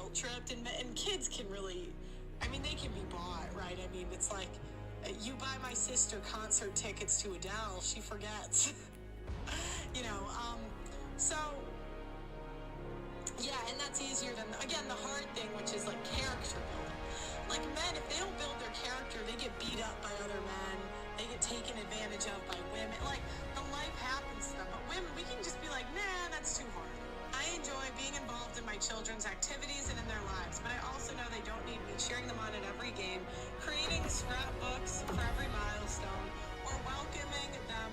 guilt-tripped, and kids can really, I mean, they can be bought, right? I mean, it's like, you buy my sister concert tickets to Adele, she forgets. You know, so, yeah, and that's easier than, again, the hard thing, which is like character building. Like men, if they don't build their character, they get beat up by other men, they get taken advantage of by women. Like, the life happens to them, but women, we can just be like, nah, that's too hard. I enjoy being involved in my children's activities and in their lives, but I also know they don't need me cheering them on at every game, creating scrapbooks for every milestone, or welcoming them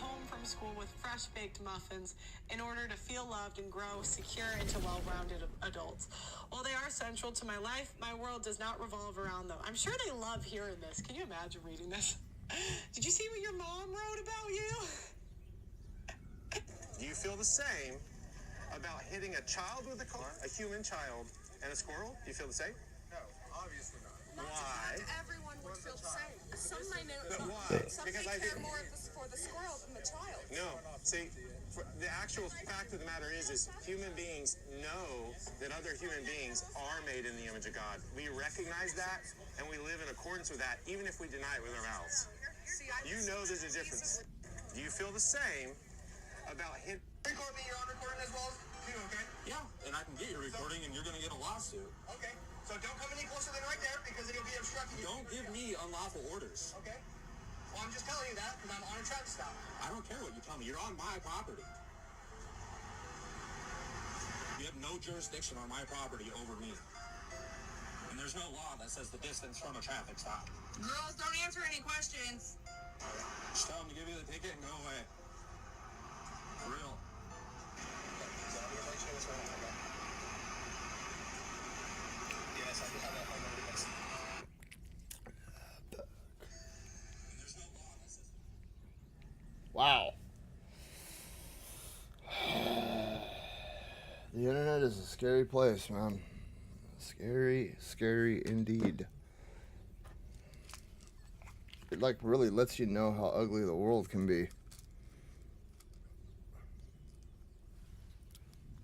home from school with fresh-baked muffins in order to feel loved and grow secure into well-rounded adults. While they are central to my life, my world does not revolve around them. I'm sure they love hearing this. Can you imagine reading this? Did you see what your mom wrote about you? Do you feel the same about hitting a child with a car, a human child, and a squirrel? Do you feel the same? No, obviously not. Why? Not everyone would feel the same. Some may know. But why? Some may care more for the squirrel than the child. No, see, the actual fact of the matter is human beings know that other human beings are made in the image of God. We recognize that, and we live in accordance with that, even if we deny it with our mouths. You know there's a difference. Do you feel the same about him? Record me, you're on recording as well too, okay? Yeah, and I can get your recording, and you're going to get a lawsuit. Okay, so don't come any closer than right there, because then you'll be obstructing. Don't give me unlawful orders. Okay. Well, I'm just telling you that, because I'm on a traffic stop. I don't care what you tell me. You're on my property. You have no jurisdiction on my property over me. And there's no law that says the distance from a traffic stop. Girls, don't answer any questions. Just tell them to give you the ticket and go away. For real. Yes, I do have that phone number. Wow. The internet is a scary place, man. Scary, scary indeed. It like really lets you know how ugly the world can be.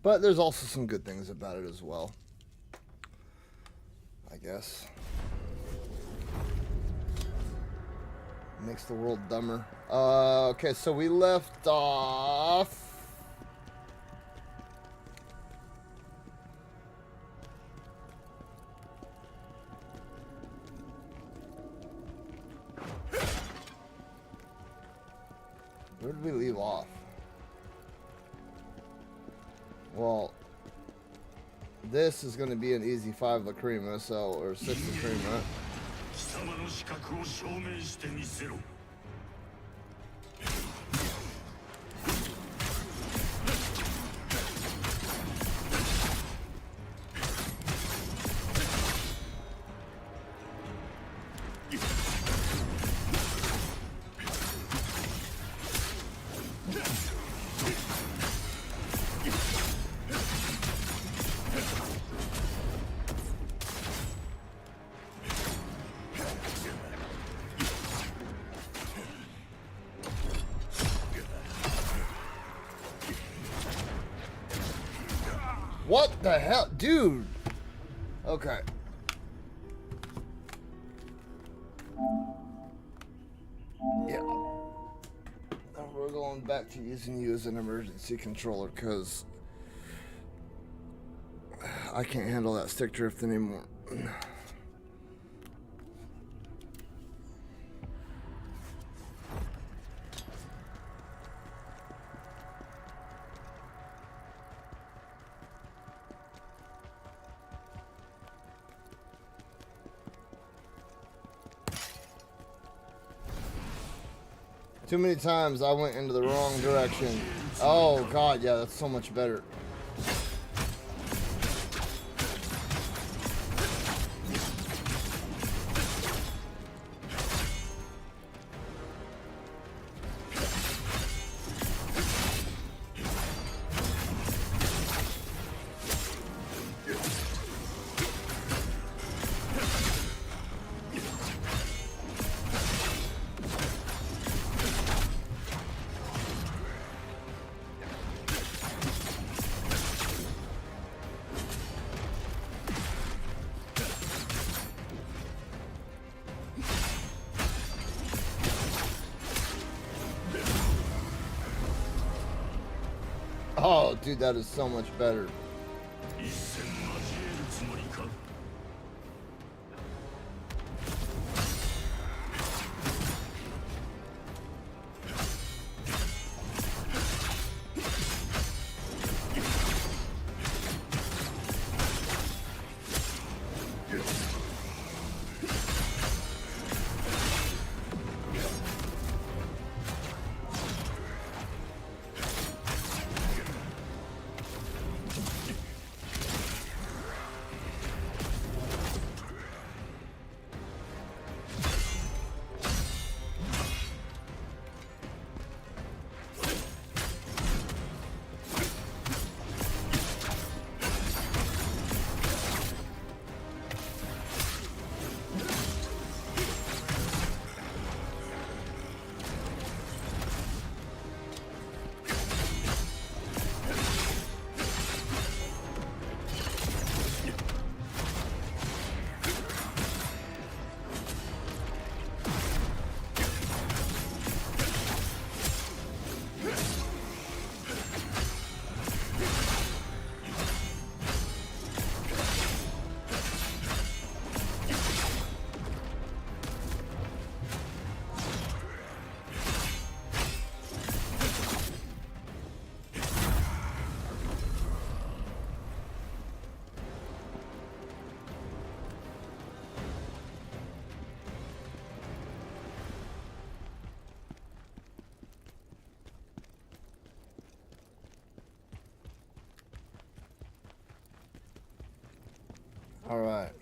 But there's also some good things about it as well, I guess. Makes the world dumber. Okay, so we left off. Where did we leave off? Well, this is going to be an easy 5 Lacrima, so, or 6 Lacrima. What the hell? Dude! Okay. Yeah. We're going back to using you as an emergency controller because I can't handle that stick drift anymore. Too many times I went into the wrong direction. Oh god, yeah, that's so much better. Oh, dude, that is so much better. All right.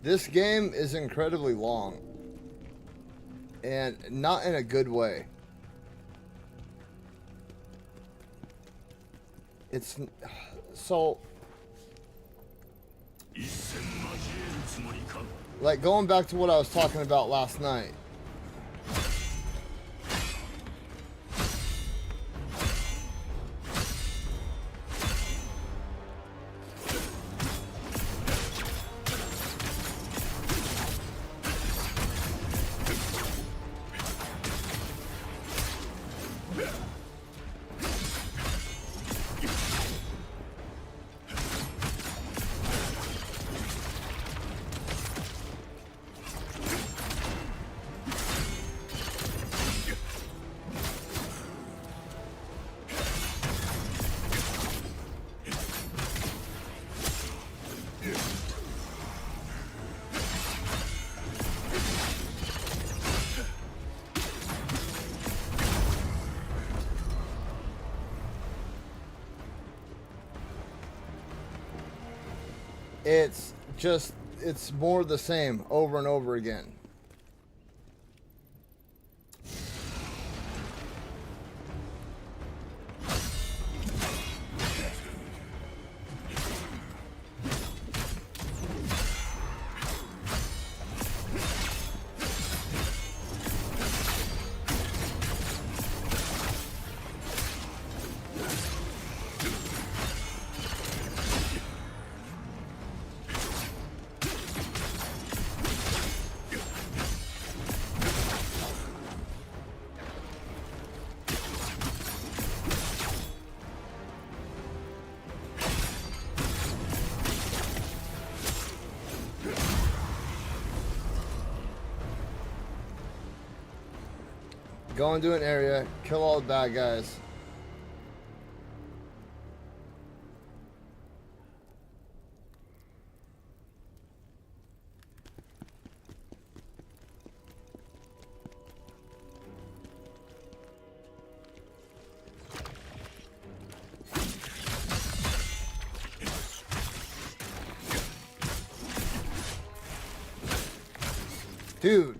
This game is incredibly long. And not in a good way. It's so... Like, going back to what I was talking about last night. It's just, it's more the same over and over again. Go into an area, kill all the bad guys. Dude.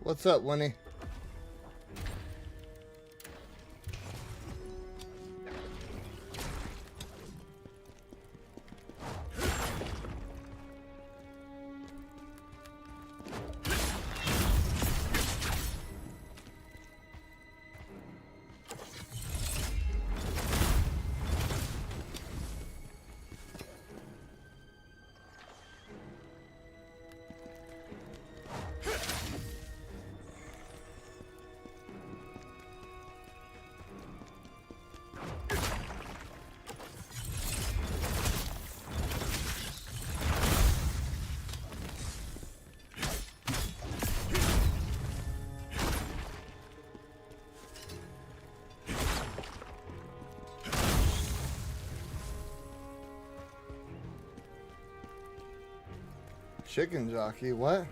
What's up, Winnie? Chicken jockey, what?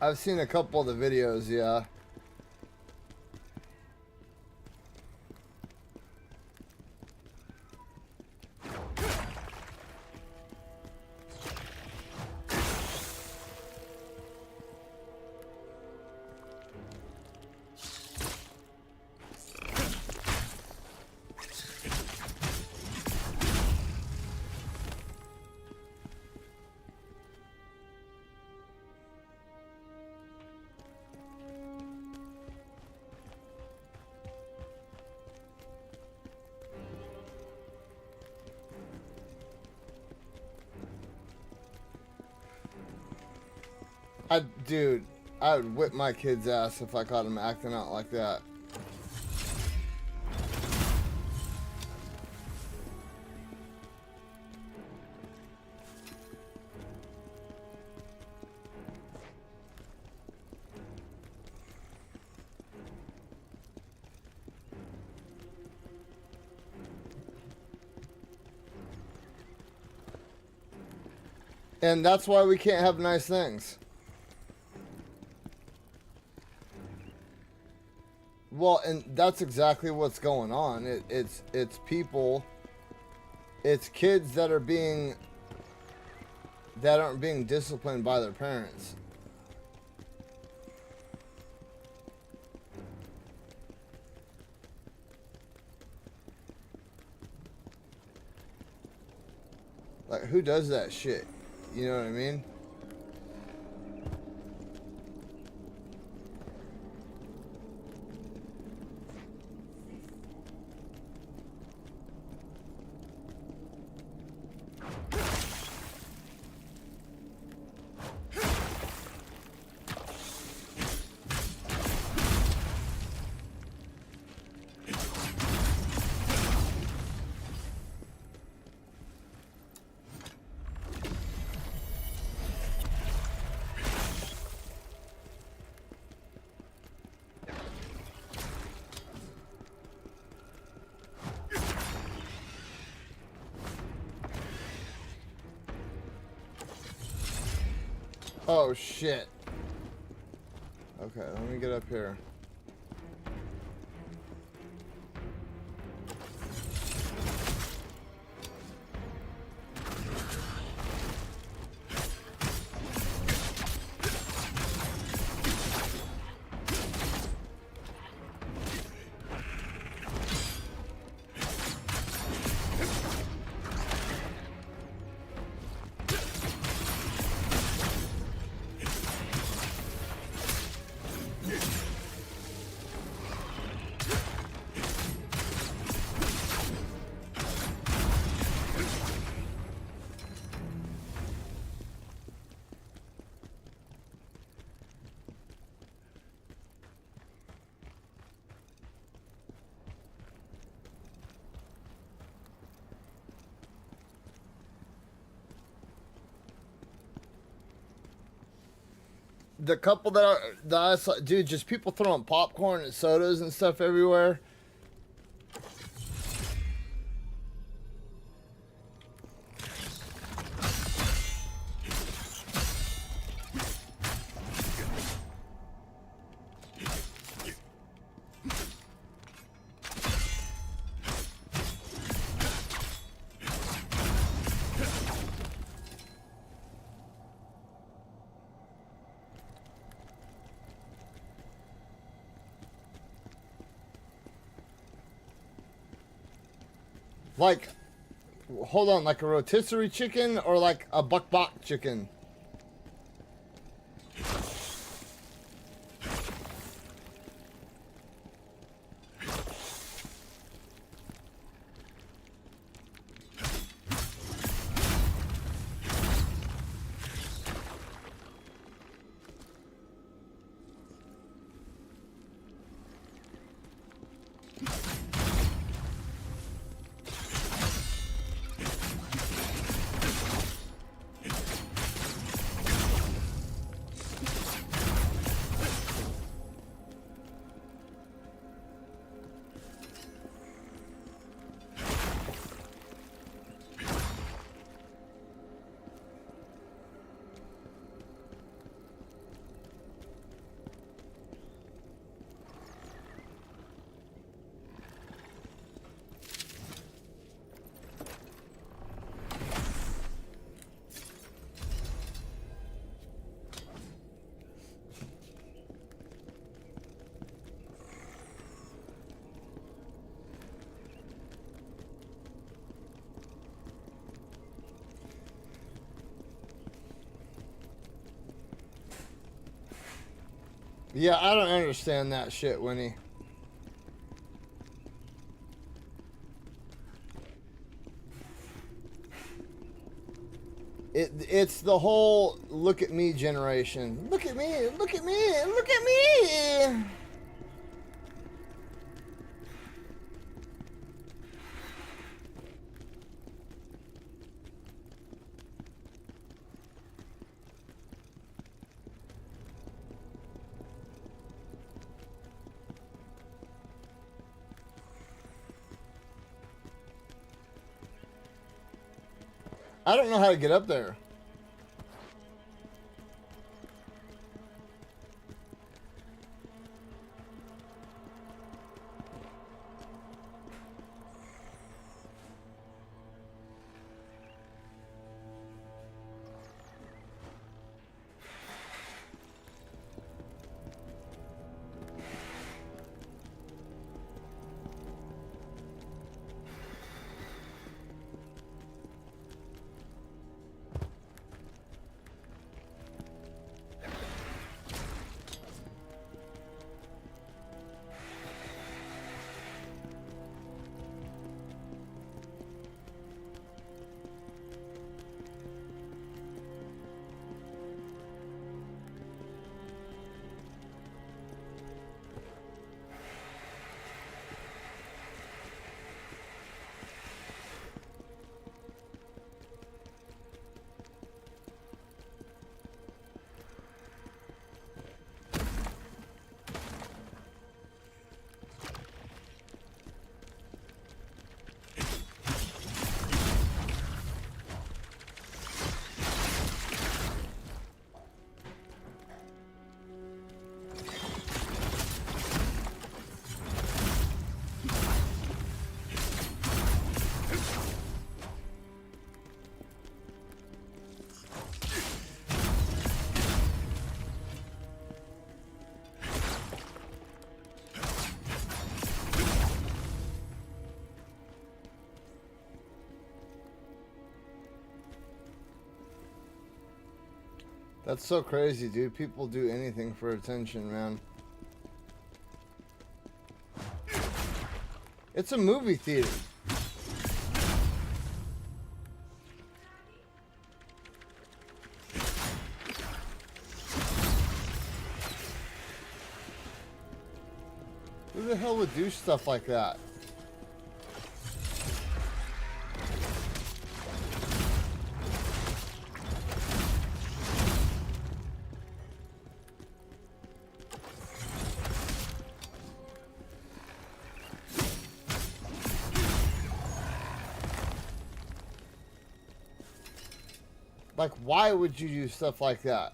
I've seen a couple of the videos, yeah. Dude, I would whip my kid's ass if I caught him acting out like that. And that's why we can't have nice things. Well, and that's exactly what's going on. It's people, it's kids that aren't being disciplined by their parents. Like, who does that shit? You know what I mean? Oh shit. Okay, let me get up here. The couple that I saw, dude, just people throwing popcorn and sodas and stuff everywhere. Like, hold on, like a rotisserie chicken or like a buck chicken? Yeah, I don't understand that shit, Winnie. It's the whole look at me generation. Look at me, look at me, look at me. I don't know how to get up there. That's so crazy, dude. People do anything for attention, man. It's a movie theater. Who the hell would do stuff like that? Like, why would you do stuff like that?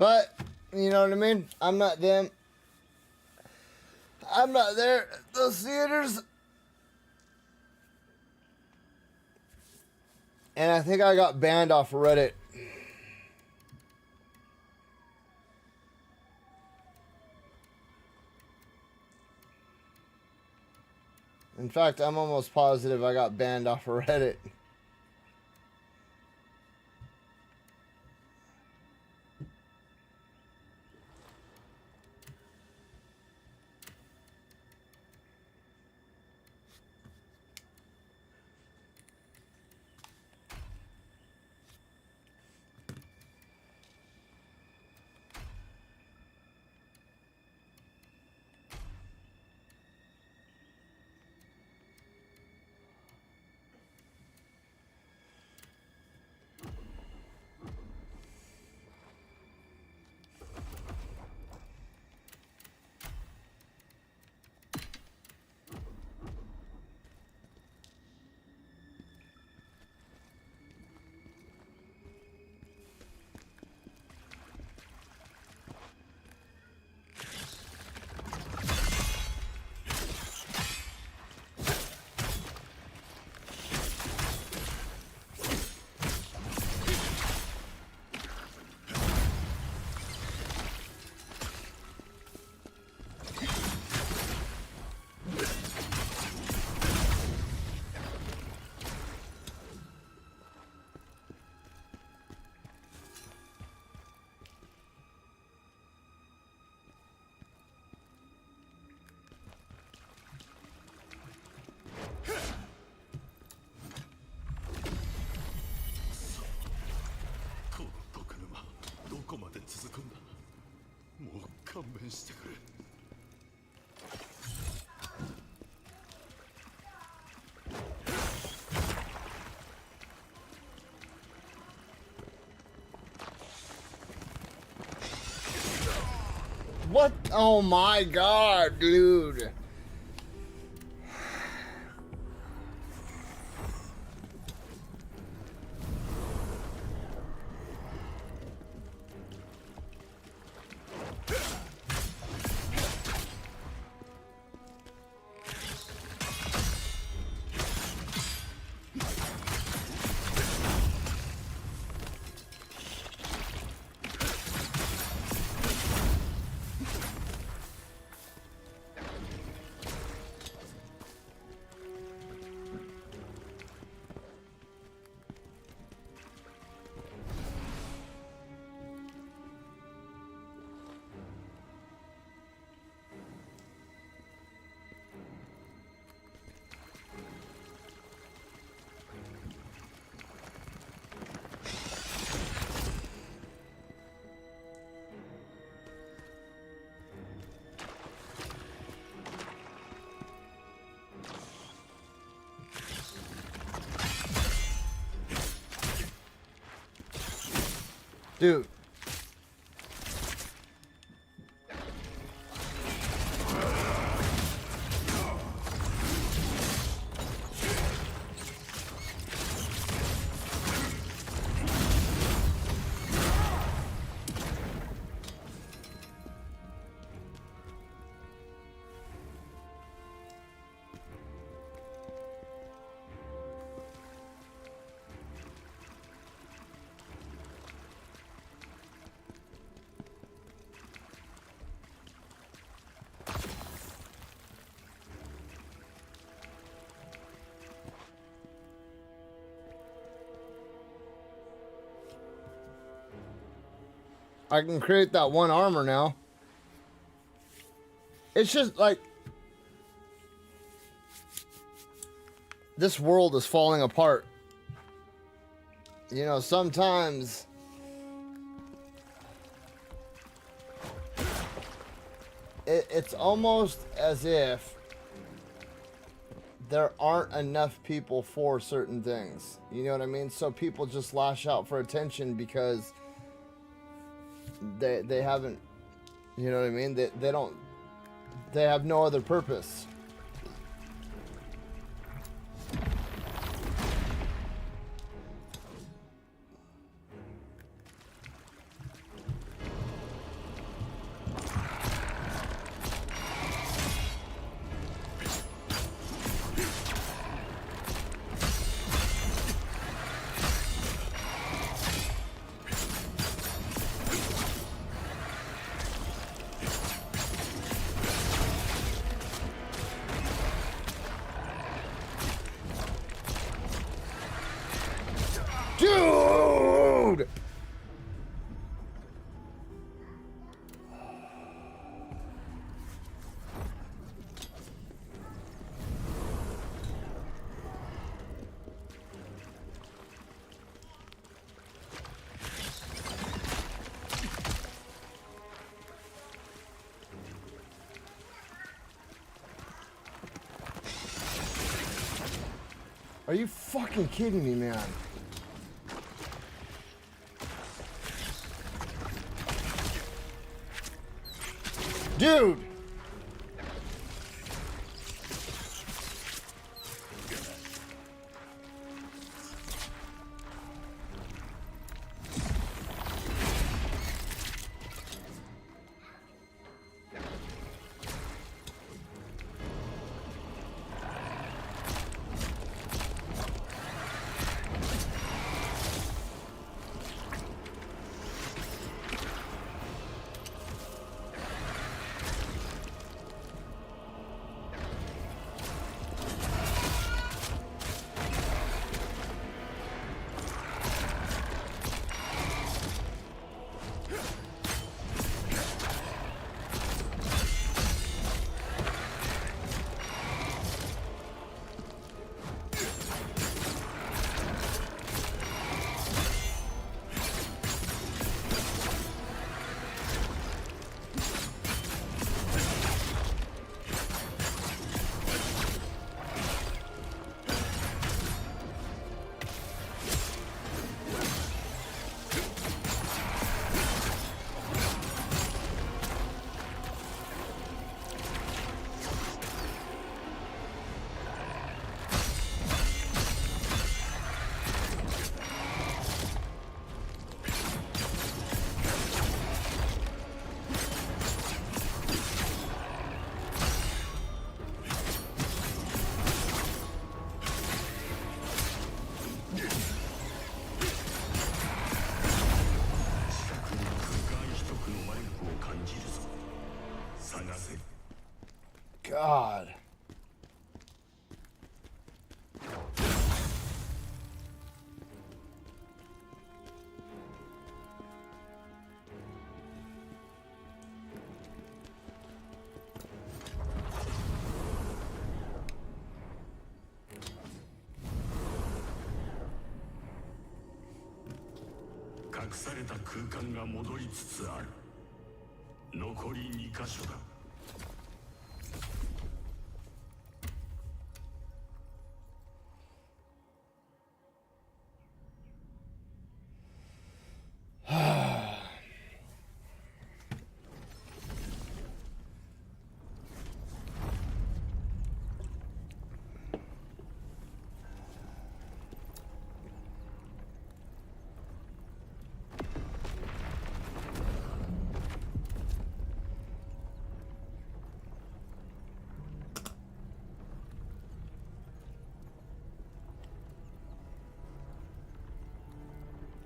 But, you know what I mean? I'm not them. I'm not there at those theaters. And I think I got banned off Reddit. In fact, I'm almost positive I got banned off of Reddit. What? Oh my god, dude. Dude. I can create that one armor now. It's just like this world is falling apart. You know, sometimes it's almost as if there aren't enough people for certain things. You know what I mean? So people just lash out for attention because they haven't, you know what I mean? They have no other purpose. Dude! Are you fucking kidding me, man? Dude! God.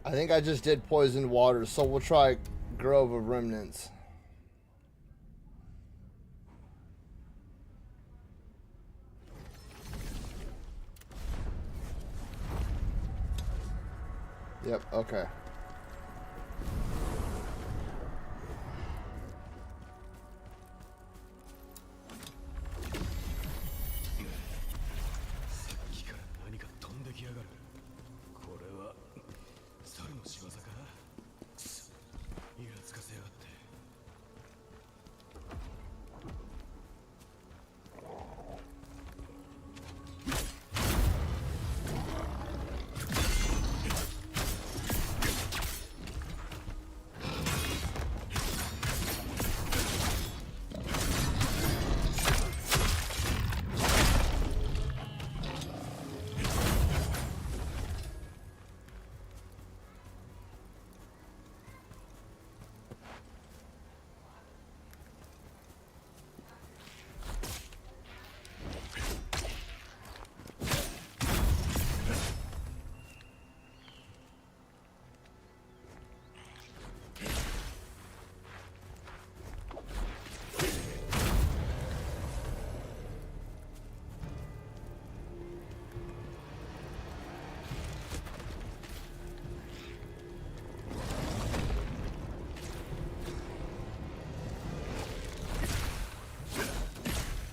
I think I just did poisoned water, so we'll try Grove of Remnants. Yep, okay.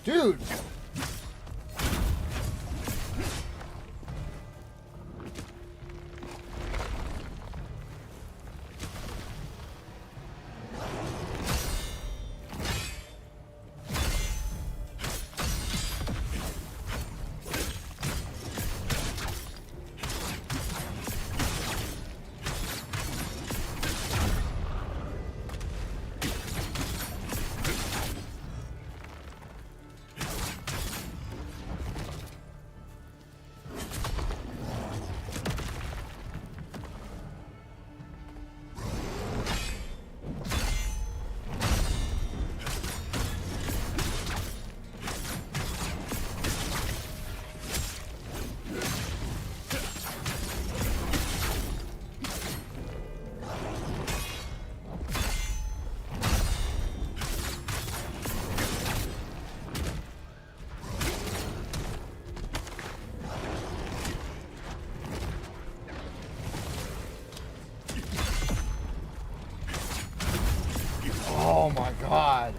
Dude. Oh my god.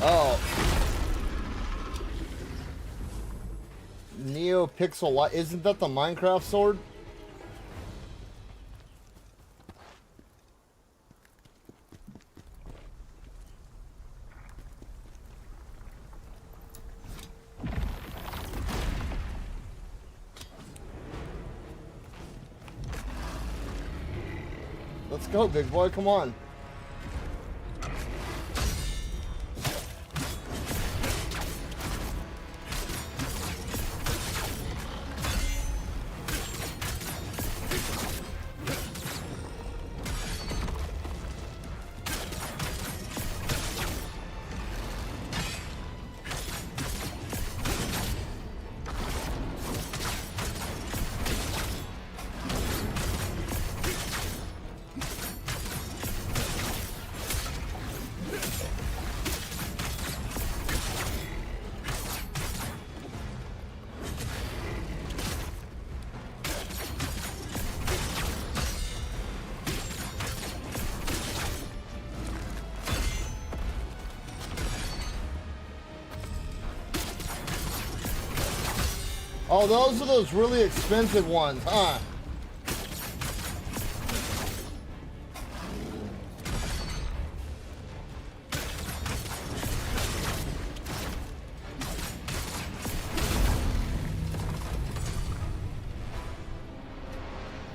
Oh. NeoPixel Light. Isn't that the Minecraft sword? Let's go, big boy. Come on. Oh, those are those really expensive ones, huh?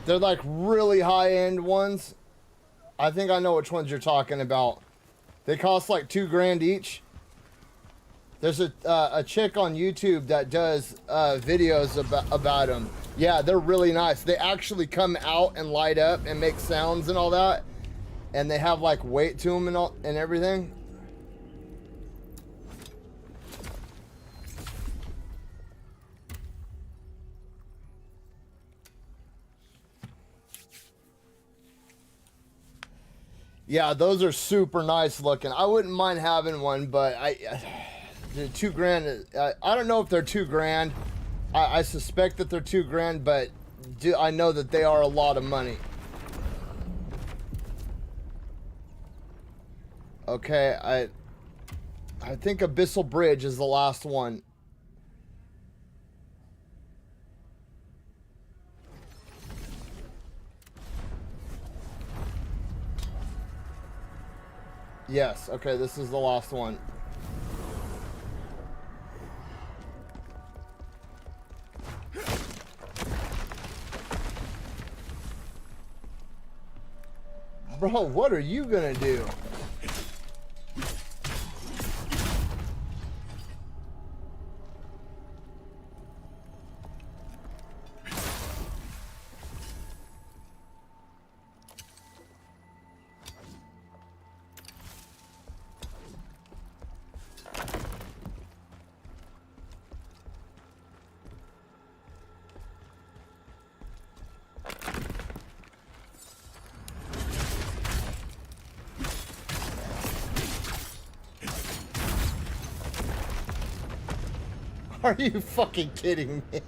They're like really high-end ones. I think I know which ones you're talking about. They cost like $2 grand each. There's a chick on YouTube that does videos about them. Yeah, they're really nice. They actually come out and light up and make sounds and all that. And they have like weight to them and everything. Yeah, those are super nice looking. I wouldn't mind having one, but the $2 grand. I don't know if they're $2 grand. I suspect that they're $2 grand, but I know that they are a lot of money. Okay, I think Abyssal Bridge is the last one. Yes, okay, this is the last one. Bro, what are you gonna do? Are you fucking kidding me?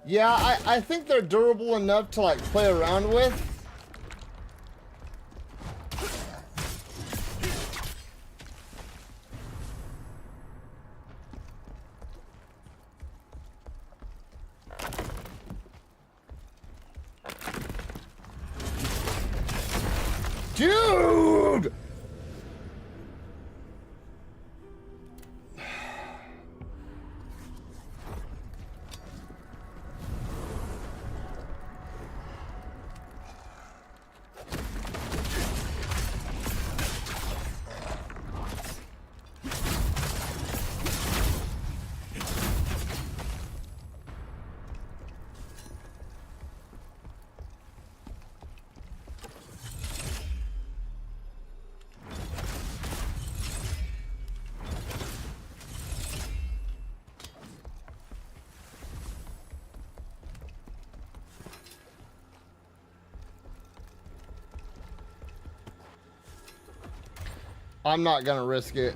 Yeah, I think they're durable enough to like play around with. Dude! I'm not gonna risk it.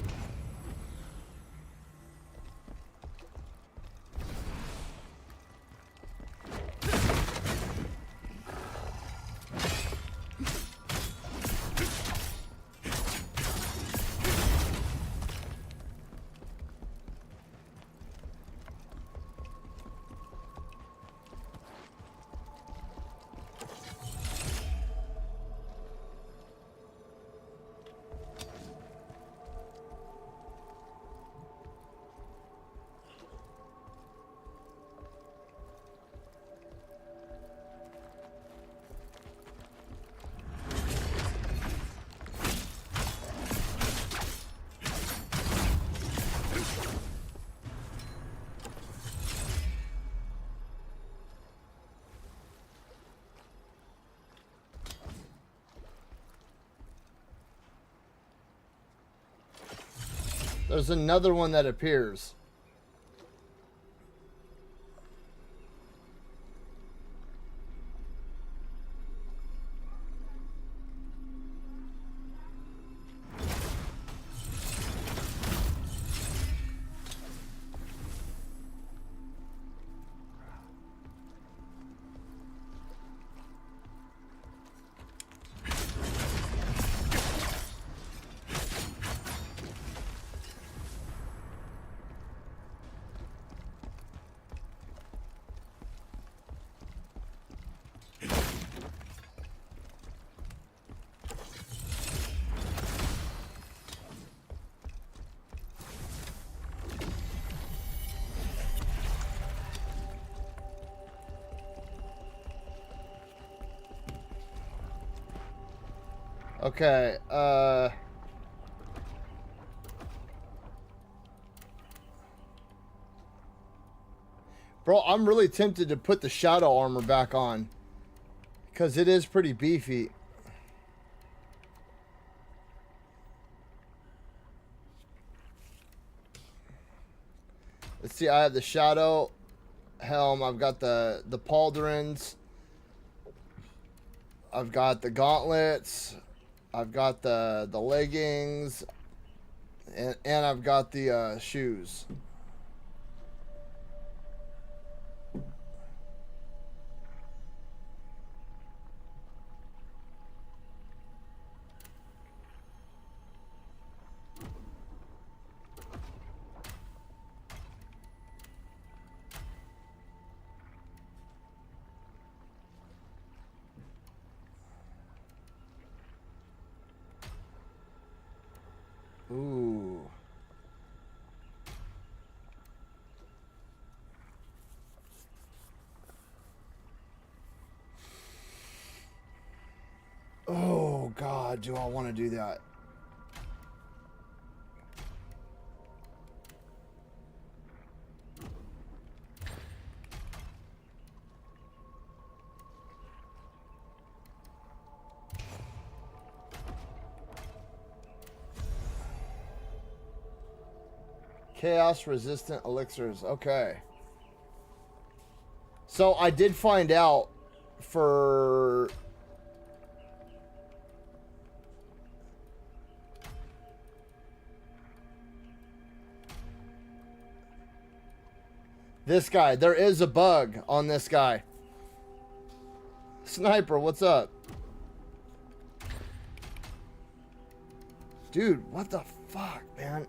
There's another one that appears. Okay, bro, I'm really tempted to put the shadow armor back on, because it is pretty beefy. Let's see, I have the shadow helm, I've got the pauldrons. I've got the gauntlets. I've got the leggings. And I've got the shoes. Ooh. Oh, God, do I want to do that? Chaos resistant elixirs. Okay. So I did find out for this guy, there is a bug on this guy. Sniper, what's up? Dude, what the fuck, man?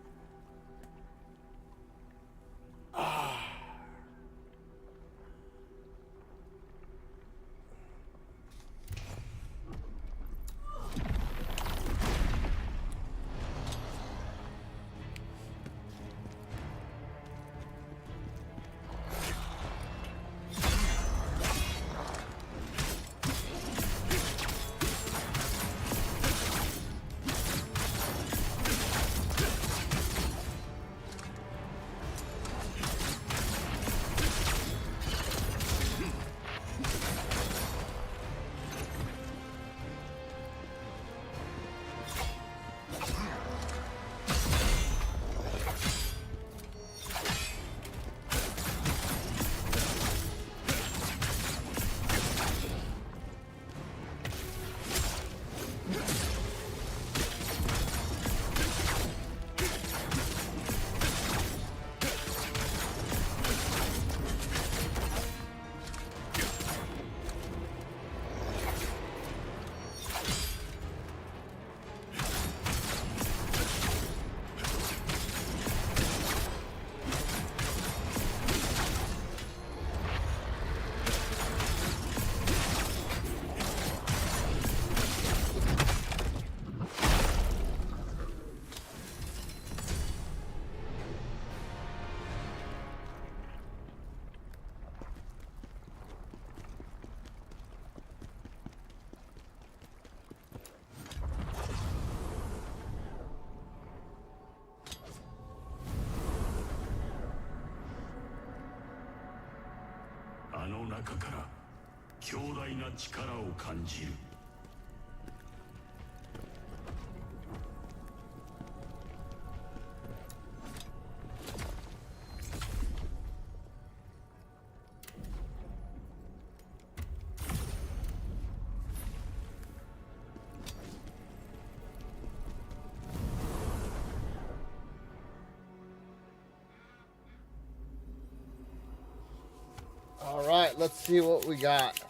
All right, let's see what we got.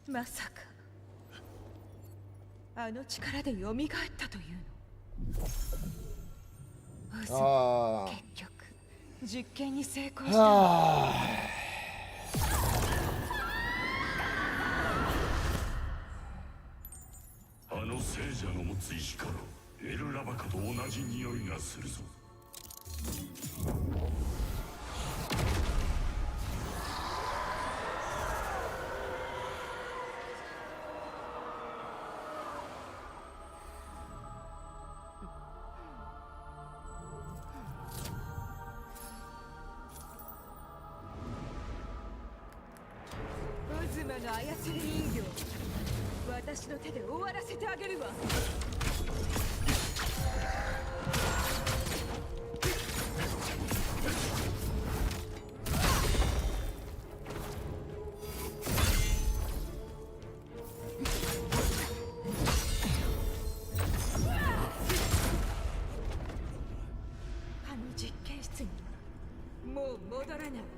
Masaka. あの力で蘇ったというの。嘘。結局実験に成功した。聖者の持つ石からエルラバカと同じ匂いがするぞ。ウズマの操り人形。私の手で終わらせてあげるわ。らない。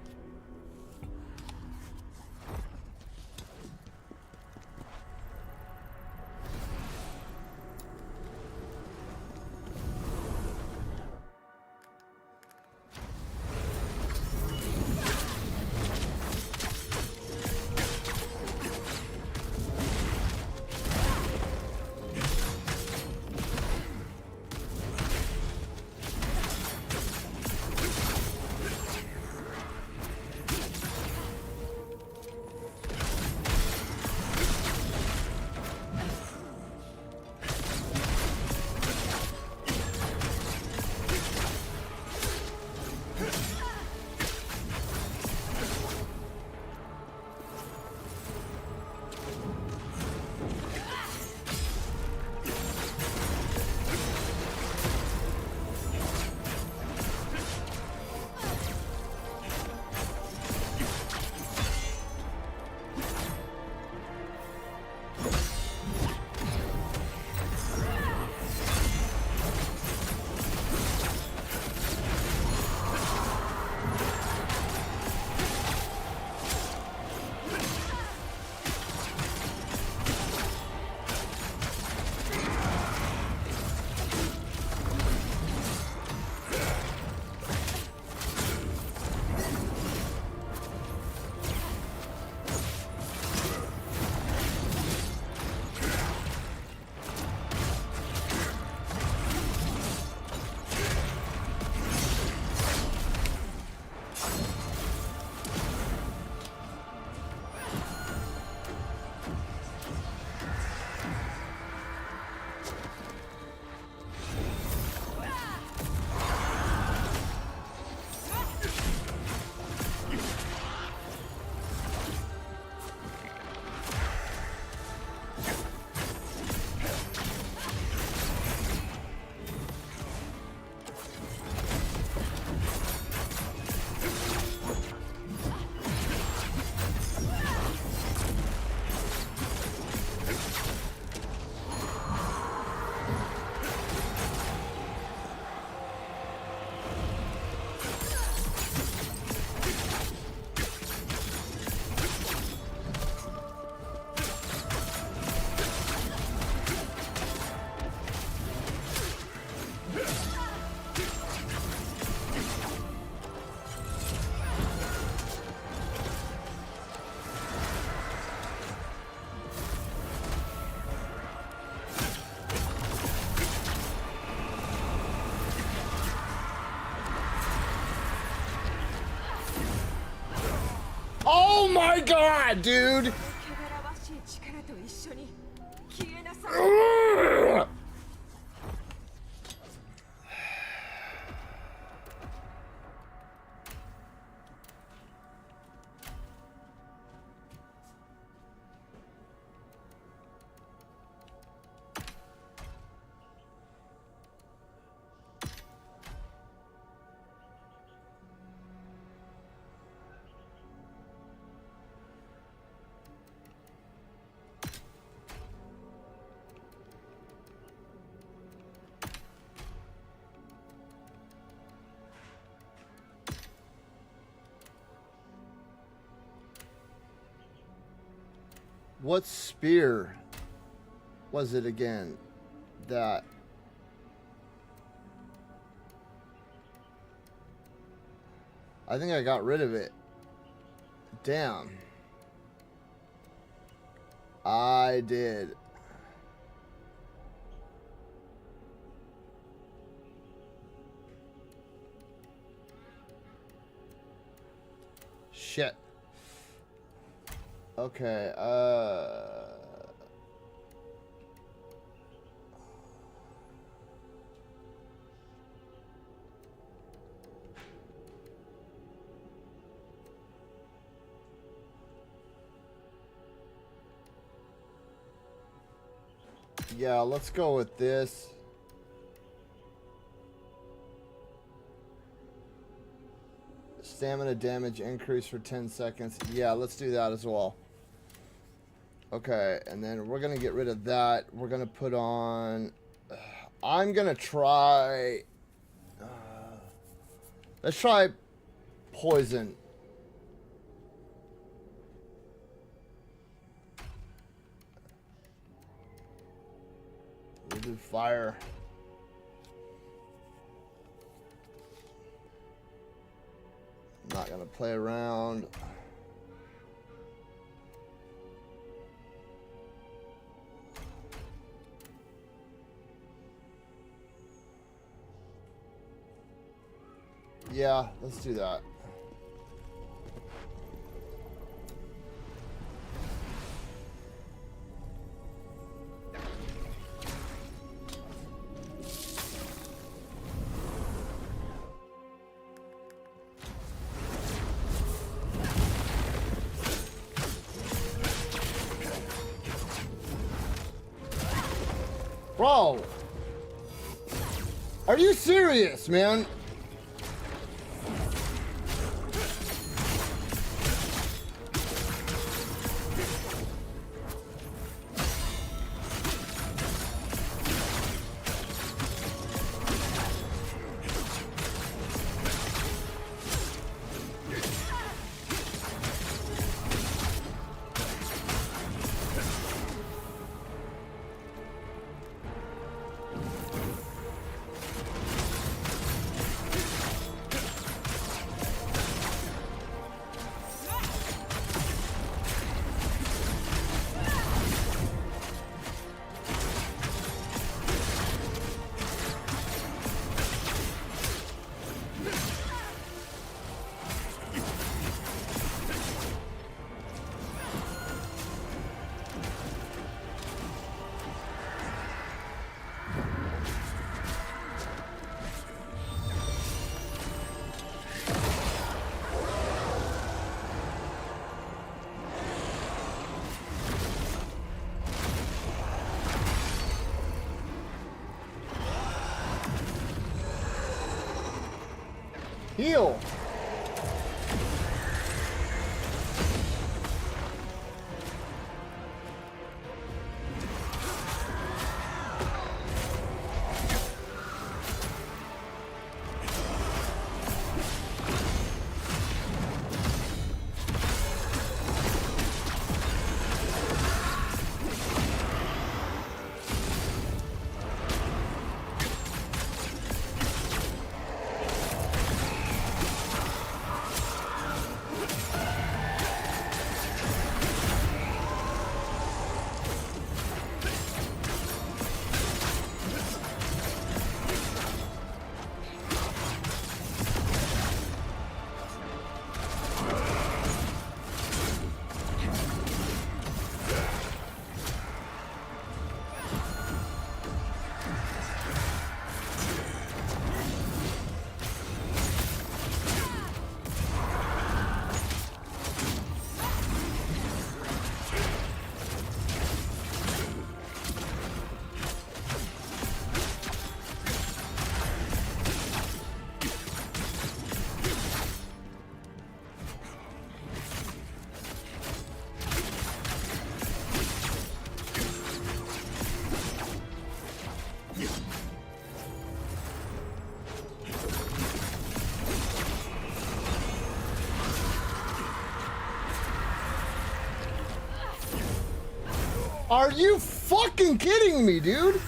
Oh my god, dude! Ugh. What spear was it again? That I think I got rid of it. Damn. I did. Shit. Okay, yeah, let's go with this. Stamina damage increase for 10 seconds. Yeah, let's do that as well. Okay, and then we're going to get rid of that. We're going to put on... I'm going to try... let's try poison. We'll do fire. I'm not gonna play around. Yeah, let's do that. Bro, are you serious, man? Heal. Are you fucking kidding me, dude?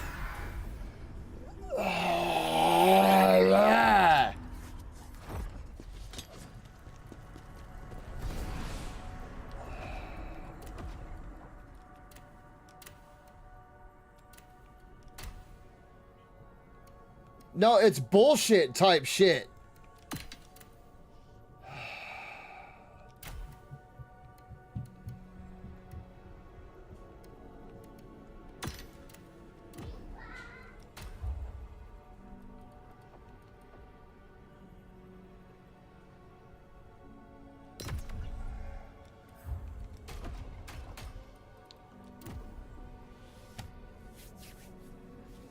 No, it's bullshit type shit.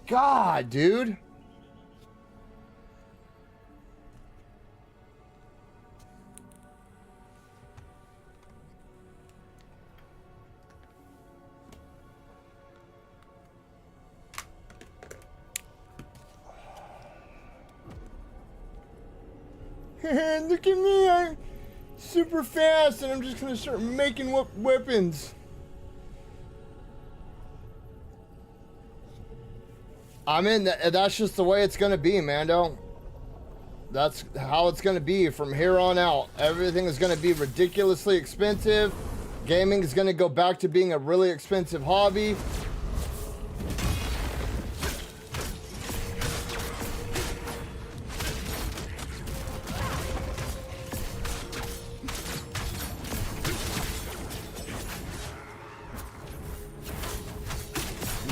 God, dude. Look at me, I'm super fast and I'm just gonna start making weapons. I mean, that's just the way it's gonna be, Mando. That's how it's gonna be from here on out. Everything is gonna be ridiculously expensive. Gaming is gonna go back to being a really expensive hobby.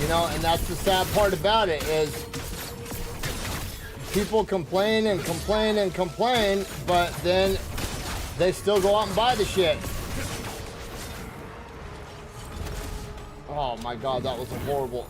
You know, and that's the sad part about it is people complain and complain and complain, but then they still go out and buy the shit. Oh my god, that was horrible.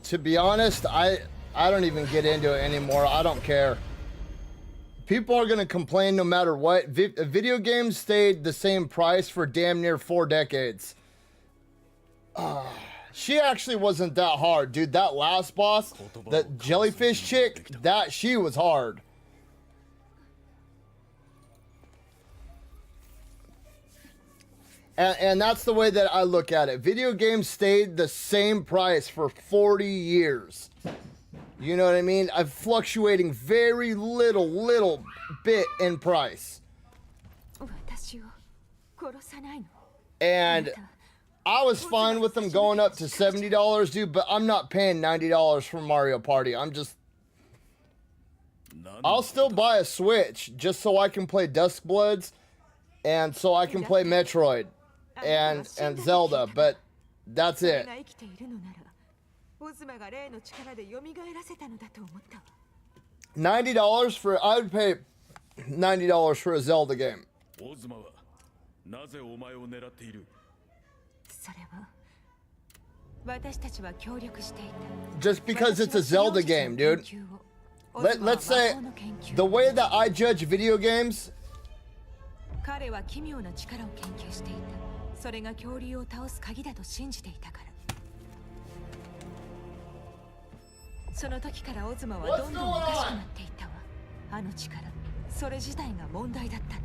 To be honest, I don't even get into it anymore. I don't care. People are going to complain no matter what. Video games stayed the same price for damn near 4 decades. She actually wasn't that hard, dude. That last boss, that jellyfish chick, she was hard. And that's the way that I look at it. Video games stayed the same price for 40 years. You know what I mean? I'm fluctuating very little bit in price. And I was fine with them going up to $70, dude, but I'm not paying $90 for Mario Party. I'll still buy a Switch just so I can play Duskbloods and so I can play Metroid and Zelda, but that's it. $90 for, I would pay $90 for a Zelda game. Just because it's a Zelda game, dude. Let's say the way that I judge video games 彼は奇妙な力を研究していた。それが恐竜を倒す鍵だと信じていたから。その時からオズマはどんどんおかしくなっていったわ。あの力、それ自体が問題だったの。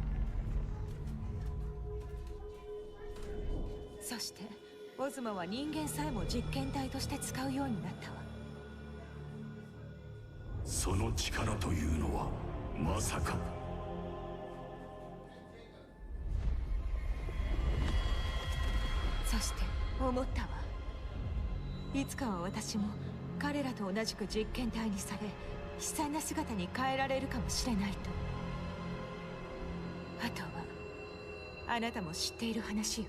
そしてオズマは人間さえも実験体として使うようになったわ。その力というのはまさか。そして思ったわ。いつかは私も彼らと同じく実験体にされ、悲惨な姿に変えられるかもしれないと。あとはあなたも知っている話よ。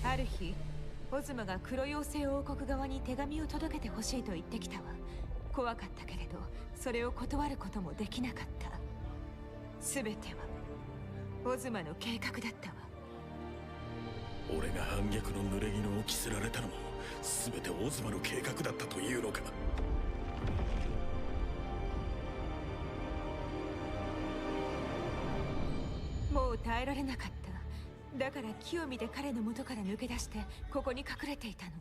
ある日、オズマが黒妖精王国側に手紙を届けてほしいと言ってきたわ。怖かったけれど、それを断ることもできなかった。全てはオズマの計画だったわ。俺が反逆の濡れ衣を着せられたのも全てオズマの計画だったというのか。もう耐えられなかった。だから木を見て彼の元から抜け出してここに隠れていたの。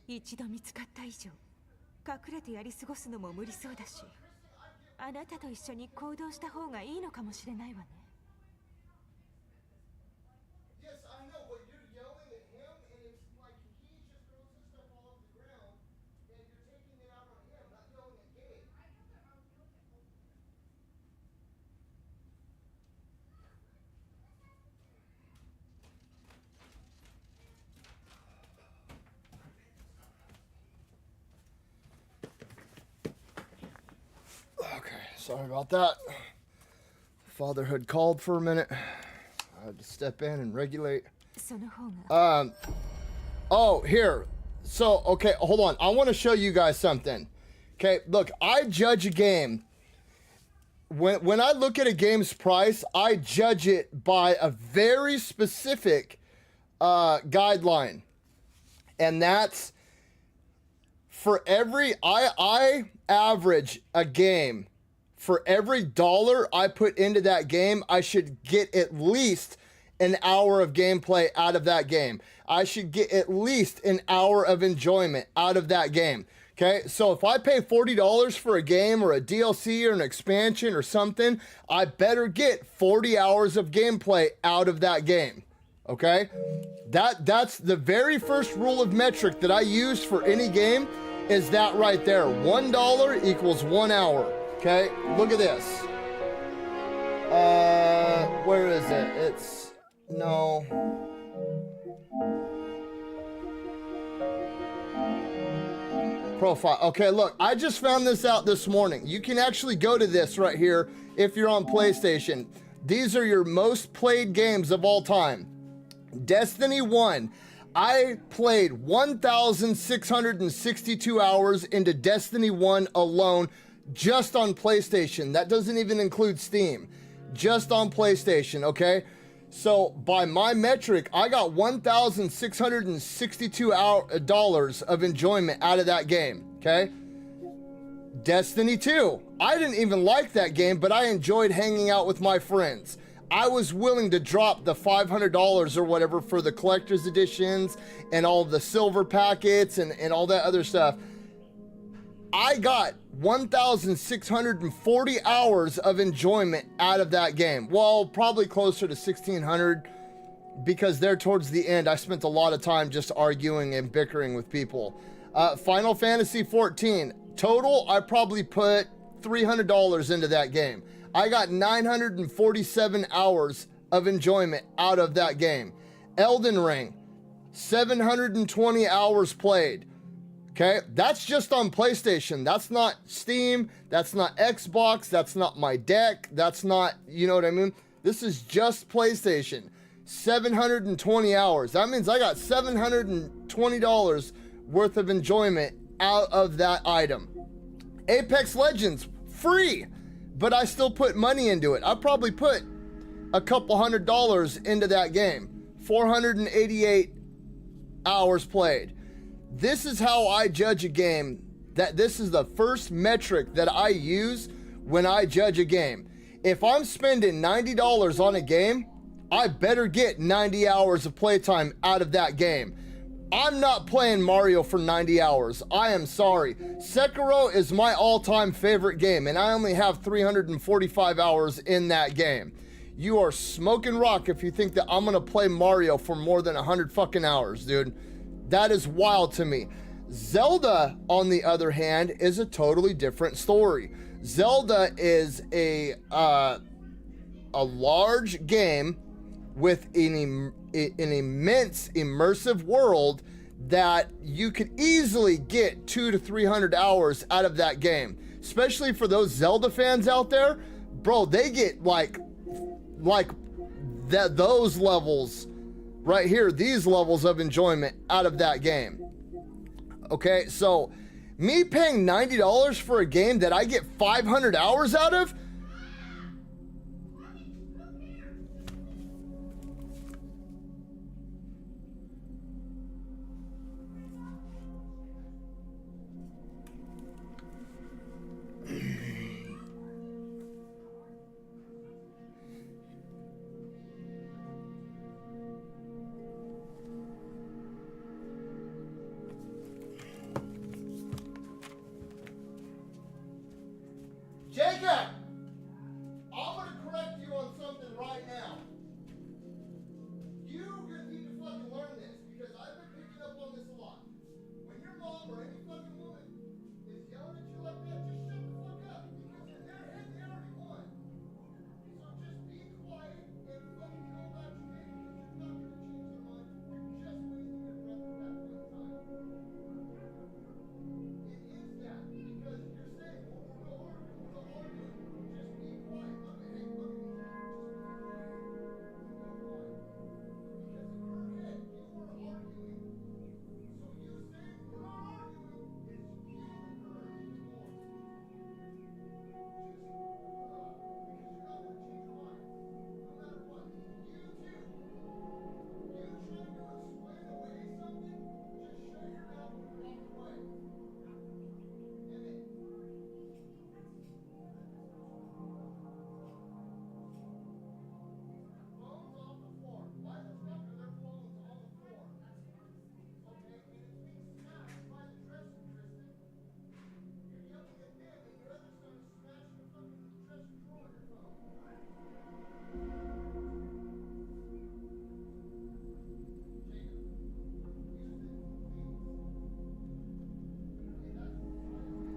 一度見つかった以上、隠れてやり過ごすのも無理そうだし、あなたと一緒に行動した方がいいのかもしれないわね。Sorry about that. Fatherhood called for a minute. I had to step in and regulate. Oh, here. So, okay, hold on. I want to show you guys something. Okay, look, I judge a game. When I look at a game's price, I judge it by a very specific guideline. And that's for every... I average a game. For every dollar I put into that game, I should get at least an hour of gameplay out of that game. I should get at least an hour of enjoyment out of that game. Okay, so if I pay $40 for a game or a DLC or an expansion or something, I better get 40 hours of gameplay out of that game. Okay, that's the very first rule of metric that I use for any game, is that right there. $1 equals 1 hour. Okay, look at this. Where is it? It's, no. Profile. Okay, look, I just found this out this morning. You can actually go to this right here if you're on PlayStation. These are your most played games of all time. Destiny 1. I played 1,662 hours into Destiny 1 alone, just on PlayStation. That doesn't even include Steam. Just on PlayStation, okay? So by my metric, I got $1,662 of enjoyment out of that game, okay? Destiny 2. I didn't even like that game, but I enjoyed hanging out with my friends. I was willing to drop the $500 or whatever for the collector's editions and all the silver packets and all that other stuff. I got 1,640 hours of enjoyment out of that game. Well, probably closer to 1,600, because there towards the end, I spent a lot of time just arguing and bickering with people. Final Fantasy 14. Total, I probably put $300 into that game. I got 947 hours of enjoyment out of that game. Elden Ring, 720 hours played. Okay, that's just on PlayStation. That's not Steam. That's not Xbox. That's not my deck. That's not, you know what I mean? This is just PlayStation. 720 hours. That means I got $720 worth of enjoyment out of that item. Apex Legends, free, but I still put money into it. I probably put a couple $100 into that game. 488 hours played. This is how I judge a game That this is the first metric that I use when I judge a game. If I'm spending $90 on a game, I better get 90 hours of playtime out of that game. I'm not playing Mario for 90 hours. I am sorry. Sekiro is my all-time favorite game, and I only have 345 hours in that game. You are smoking rock if you think that I'm gonna play Mario for more than 100 fucking hours, dude. That is wild to me. Zelda, on the other hand, is a totally different story. Zelda is a large game with an immense immersive world that you could easily get 200 to 300 hours out of that game. Especially for those Zelda fans out there, bro, they get like those levels right here, these levels of enjoyment out of that game. Okay, so me paying $90 for a game that I get 500 hours out of, Jacob, I'm gonna correct you on something right now. You're gonna need to fucking learn this because I've been picking up on this a lot. When your mom or any fucking woman is yelling at you like that, just shut the fuck up because in their head they already won. So just be quiet and fucking go about your day because you're not gonna change their mind. You're just wasting your breath at that point in time. It is that because you're saying, well, we'll go argue. Just be quiet. Look at it. Look at it. Just be quiet. Because in your head, you are arguing. So you saying we're not arguing is fueling her even more. Just, because you're not going to change your mind. No matter what. You too. You trying to explain away something, just shut your mouth and walk away. Damn it. Phones off the floor. Why the fuck are their phones on the floor? Okay, and it's being smashed by the dresser, Kristen. You're yelling at them, and your other son is smashing the fucking dresser drawer on your phone. Jacob, use it, please. Okay, that's what I'm trying to do.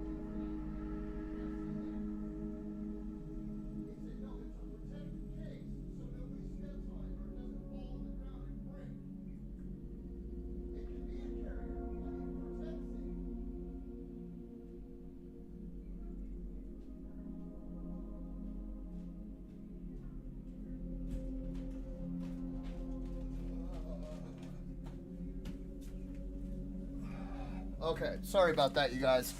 He said, no, it's a protected case, so nobody steps on it or it doesn't fall on the ground and break. It can be a carrier, but it protects it. Okay, sorry about that, you guys.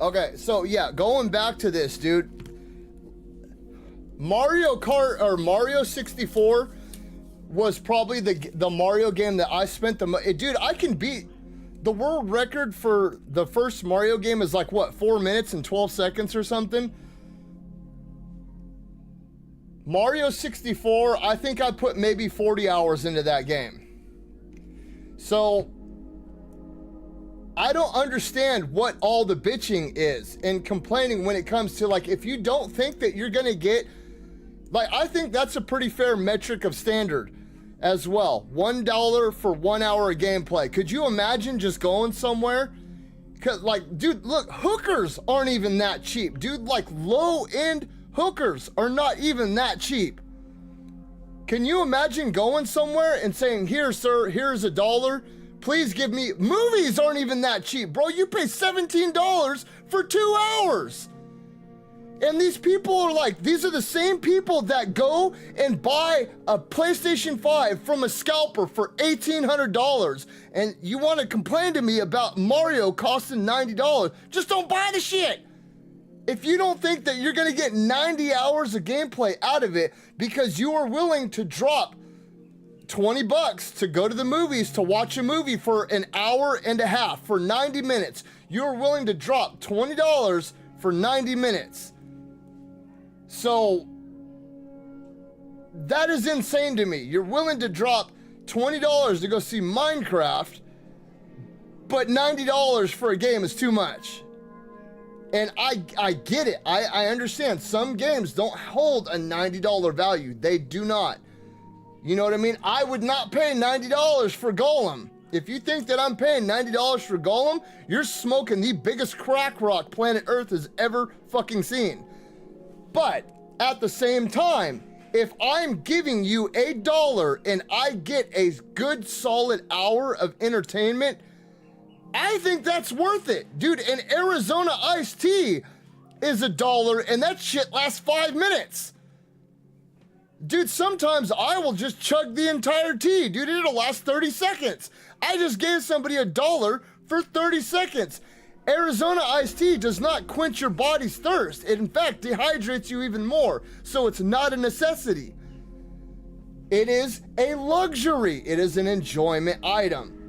Okay, so yeah, going back to this, dude. Mario Kart or Mario 64 was probably the Mario game that I spent the most. Dude, I can beat the world record for the first Mario game is like what, 4 minutes and 12 seconds or something. Mario 64, I think I put maybe 40 hours into that game. So I don't understand what all the bitching is and complaining when it comes to, like, if you don't think that you're gonna get, like, I think that's a pretty fair metric of standard as well. $1 for 1 hour of gameplay. Could you imagine just going somewhere? Cause, like, dude, look, hookers aren't even that cheap. Dude, like, low-end hookers are not even that cheap. Can you imagine going somewhere and saying, here, sir, here's $1. Please give me, movies aren't even that cheap, bro. You pay $17 for 2 hours. And these people are like, these are the same people that go and buy a PlayStation 5 from a scalper for $1,800. And you want to complain to me about Mario costing $90. Just don't buy the shit. If you don't think that you're going to get 90 hours of gameplay out of it because you are willing to drop $20 to go to the movies to watch a movie for an hour and a half, for 90 minutes. You're willing to drop $20 for 90 minutes. So that is insane to me. You're willing to drop $20 to go see Minecraft, but $90 for a game is too much. And I get it. I understand some games don't hold a $90 value. They do not. You know what I mean? I would not pay $90 for Golem. If you think that I'm paying $90 for Golem, you're smoking the biggest crack rock planet Earth has ever fucking seen. But at the same time, if I'm giving you $1 and I get a good solid hour of entertainment, I think that's worth it. Dude, an Arizona iced tea is $1 and that shit lasts 5 minutes. Dude, sometimes I will just chug the entire tea. Dude, it'll last 30 seconds. I just gave somebody $1 for 30 seconds. Arizona iced tea does not quench your body's thirst. It in fact dehydrates you even more. So it's not a necessity. It is a luxury. It is an enjoyment item.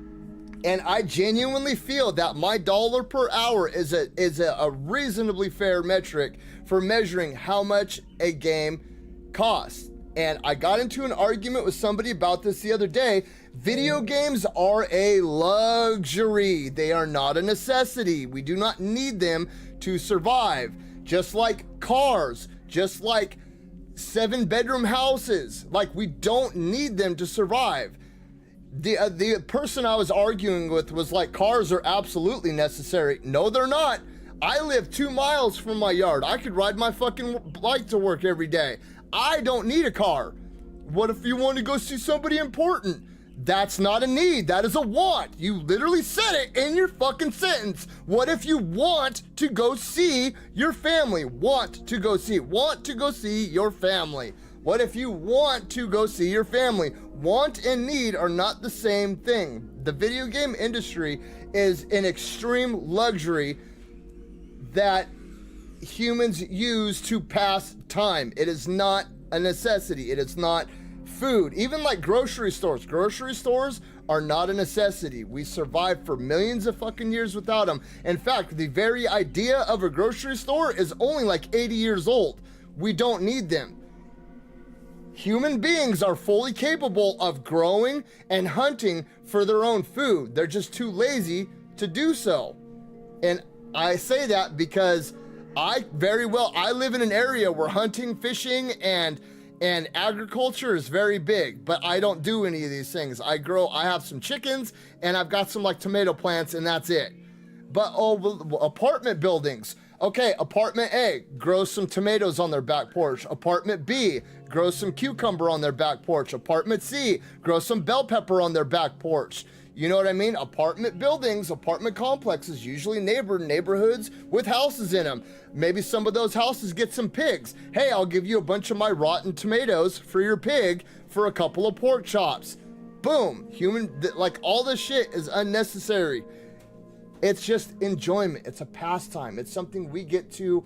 And I genuinely feel that my $1 per hour is a reasonably fair metric for measuring how much a game costs. And I got into an argument with somebody about this the other day. Video games are a luxury. They are not a necessity. We do not need them to survive. Just like cars, just like 7-bedroom houses. Like, we don't need them to survive. The person I was arguing with was like, cars are absolutely necessary. No, they're not. I live 2 miles from my yard. I could ride my fucking bike to work every day. I don't need a car. What if you want to go see somebody important? That's not a need. That is a want. You literally said it in your fucking sentence. What if you want to go see your family? Want to go see your family. What if you want to go see your family? Want and need are not the same thing. The video game industry is an extreme luxury that humans use to pass time. It is not a necessity. It is not food. Even like grocery stores. Grocery stores are not a necessity. We survived for millions of fucking years without them. In fact, the very idea of a grocery store is only like 80 years old. We don't need them. Human beings are fully capable of growing and hunting for their own food. They're just too lazy to do so. And I say that because I live in an area where hunting, fishing, and agriculture is very big, but I don't do any of these things. I have some chickens and I've got some like tomato plants and that's it. But apartment buildings. Okay, apartment A, grows some tomatoes on their back porch. Apartment B, grows some cucumber on their back porch. Apartment C, grows some bell pepper on their back porch. You know what I mean? Apartment buildings, apartment complexes, usually neighborhoods with houses in them. Maybe some of those houses get some pigs. Hey, I'll give you a bunch of my rotten tomatoes for your pig for a couple of pork chops. Boom. Like all this shit is unnecessary. It's just enjoyment. It's a pastime. It's something we get to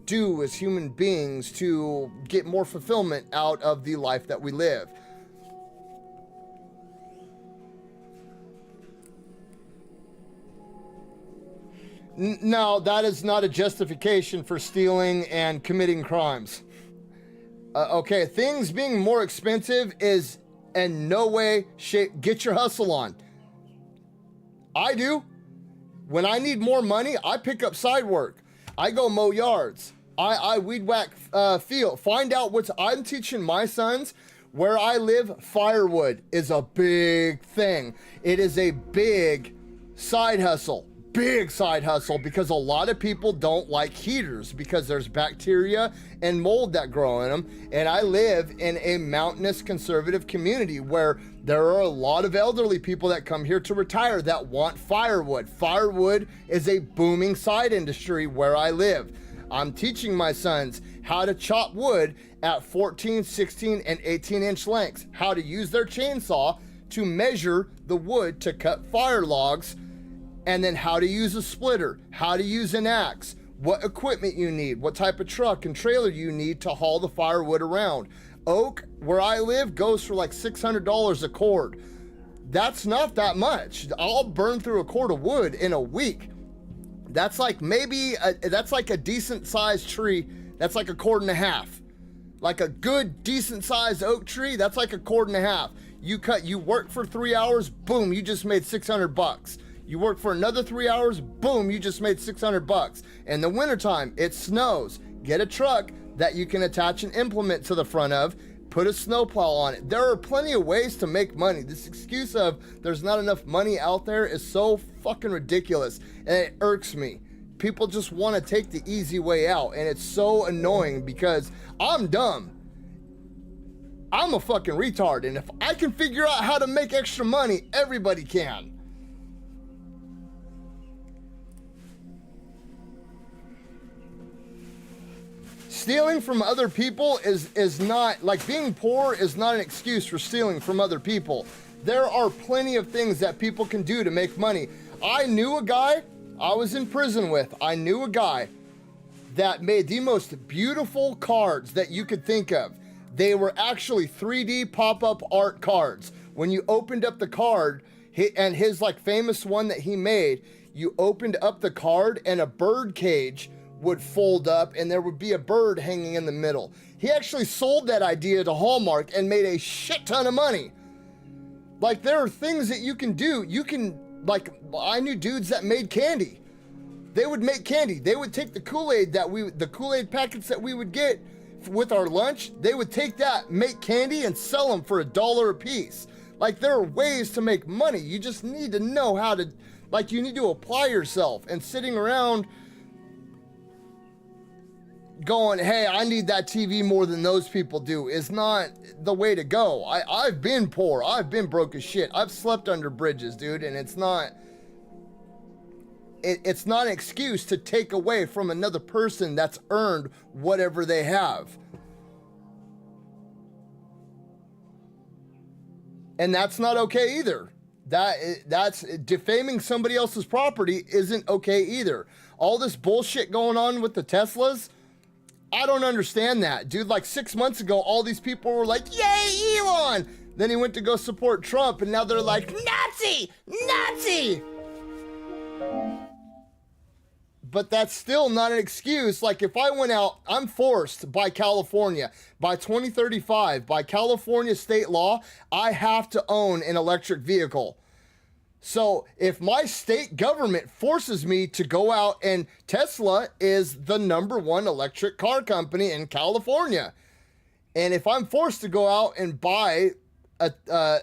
do as human beings to get more fulfillment out of the life that we live. Now, that is not a justification for stealing and committing crimes. Okay, things being more expensive is in no way, shape, get your hustle on. I do. When I need more money, I pick up side work. I go mow yards. I weed whack field. Find out I'm teaching my sons where I live. Firewood is a big thing. It is a big side hustle. Big side hustle, because a lot of people don't like heaters because there's bacteria and mold that grow in them. And I live in a mountainous conservative community where there are a lot of elderly people that come here to retire that want firewood. Firewood is a booming side industry where I live. I'm teaching my sons how to chop wood at 14, 16, and 18-inch lengths, how to use their chainsaw to measure the wood to cut fire logs, and then how to use a splitter, how to use an axe, what equipment you need, what type of truck and trailer you need to haul the firewood around. Oak, where I live, goes for like $600 a cord. That's not that much. I'll burn through a cord of wood in a week. That's like that's like a decent sized tree. That's like a cord and a half. Like a good, decent sized oak tree, that's like a cord and a half. You work for 3 hours, boom, you just made $600. You work for another 3 hours, boom, you just made $600. In the wintertime, it snows. Get a truck that you can attach an implement to the front of, put a snowplow on it. There are plenty of ways to make money. This excuse of there's not enough money out there is so fucking ridiculous, and it irks me. People just want to take the easy way out, and it's so annoying because I'm dumb. I'm a fucking retard, and if I can figure out how to make extra money, everybody can. Stealing from other people is not, like, being poor is not an excuse for stealing from other people. There are plenty of things that people can do to make money. I knew a guy I was in prison with. I knew a guy that made the most beautiful cards that you could think of. They were actually 3D pop-up art cards. When you opened up the card, and his like famous one that he made, you opened up the card and a bird cage would fold up and there would be a bird hanging in the middle. He actually sold that idea to Hallmark and made a shit ton of money. Like, there are things that you can do. You can, like, I knew dudes that made candy. They would make candy. They would take the Kool-Aid the Kool-Aid packets that we would get with our lunch, they would take that, make candy, and sell them for $1 a piece. Like, there are ways to make money. You just need to know how to, like, you need to apply yourself. And sitting around going, hey, I need that TV more than those people do is not the way to go. I've been poor. I've been broke as shit. I've slept under bridges, dude, and it's not an excuse to take away from another person that's earned whatever they have. And that's not okay either. That's defaming somebody else's property isn't okay either. All this bullshit going on with the Teslas, I don't understand that. Dude, like 6 months ago, all these people were like, yay, Elon! Then he went to go support Trump, and now they're like, Nazi! Nazi! But that's still not an excuse. Like, if I went out, I'm forced by California, by 2035, by California state law, I have to own an electric vehicle. So if my state government forces me to go out, and Tesla is the #1 electric car company in California, and if I'm forced to go out and buy an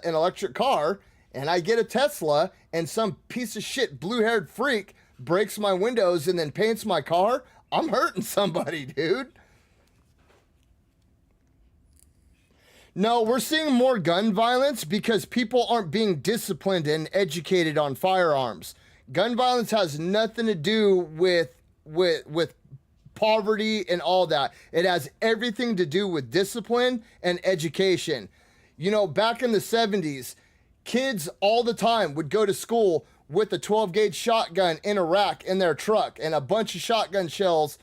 electric car, and I get a Tesla, and some piece of shit blue-haired freak breaks my windows and then paints my car, I'm hurting somebody, dude. No, we're seeing more gun violence because people aren't being disciplined and educated on firearms. Gun violence has nothing to do with poverty and all that. It has everything to do with discipline and education. You know, back in the 70s, kids all the time would go to school with a 12-gauge shotgun in a rack in their truck and a bunch of shotgun shells.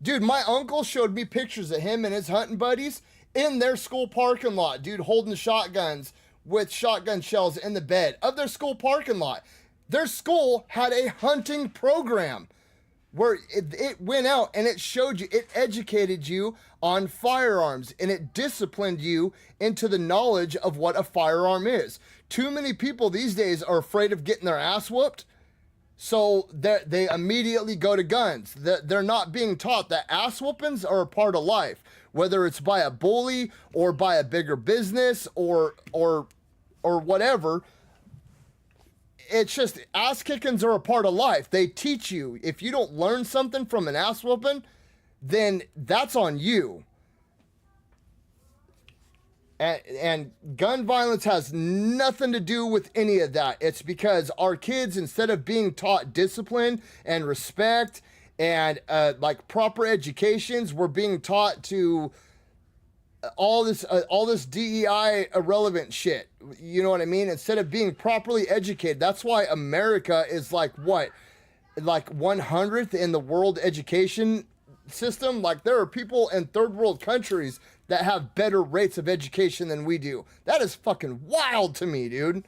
Dude, my uncle showed me pictures of him and his hunting buddies in their school parking lot, dude, holding shotguns with shotgun shells in the bed of their school parking lot. Their school had a hunting program where it went out and it showed you, it educated you on firearms and it disciplined you into the knowledge of what a firearm is. Too many people these days are afraid of getting their ass whooped, so they immediately go to guns. They're not being taught that ass whoopings are a part of life, whether it's by a bully or by a bigger business or whatever. It's just ass kickings are a part of life. They teach you. If you don't learn something from an ass whooping, then that's on you. And gun violence has nothing to do with any of that. It's because our kids, instead of being taught discipline and respect and like proper educations, we're being taught to all this DEI irrelevant shit. You know what I mean? Instead of being properly educated. That's why America is like what? Like 100th in the world education system, like there are people in third world countries that have better rates of education than we do. That is fucking wild to me, dude.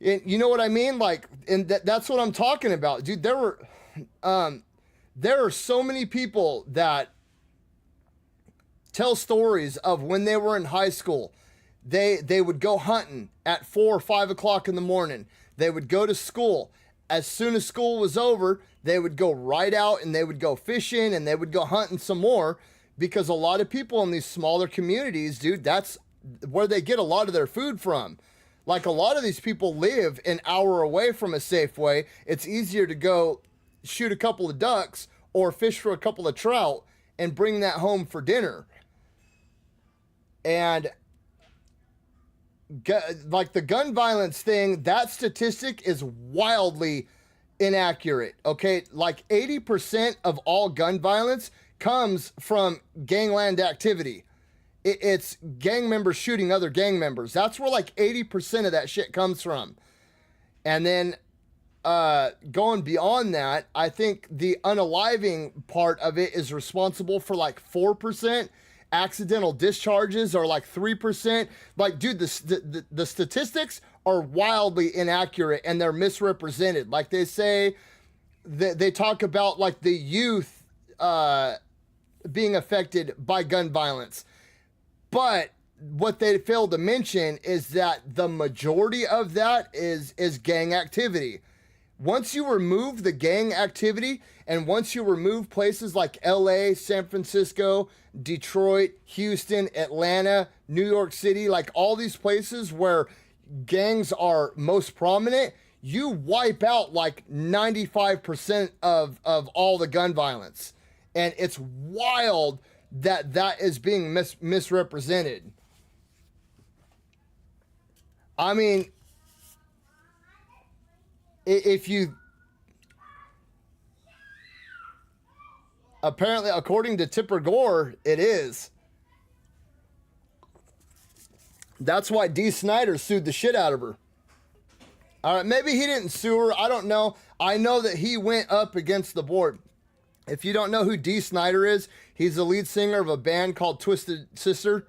And you know what I mean? Like, and that's what I'm talking about, dude. There are so many people that tell stories of when they were in high school. They would go hunting at 4 or 5 o'clock in the morning. They would go to school. As soon as school was over, they would go right out and they would go fishing and they would go hunting some more, because a lot of people in these smaller communities, dude, that's where they get a lot of their food from. Like, a lot of these people live an hour away from a Safeway. It's easier to go shoot a couple of ducks or fish for a couple of trout and bring that home for dinner. And like the gun violence thing, that statistic is wildly inaccurate. Okay, like 80% of all gun violence comes from gangland activity. It's gang members shooting other gang members. That's where like 80% of that shit comes from. And then going beyond that, I think the unaliving part of it is responsible for like 4%. Accidental discharges are like 3%. Like, dude, the statistics are wildly inaccurate and they're misrepresented. Like they say, they talk about like the youth being affected by gun violence. But what they fail to mention is that the majority of that is gang activity. Once you remove the gang activity, and once you remove places like LA, San Francisco, Detroit, Houston, Atlanta, New York City, like all these places where gangs are most prominent, you wipe out like 95% of all the gun violence. And it's wild that is being misrepresented. I mean, if you... Apparently, according to Tipper Gore, it is. That's why Dee Snider sued the shit out of her. All right, maybe he didn't sue her. I don't know. I know that he went up against the board. If you don't know who Dee Snider is, he's the lead singer of a band called Twisted Sister.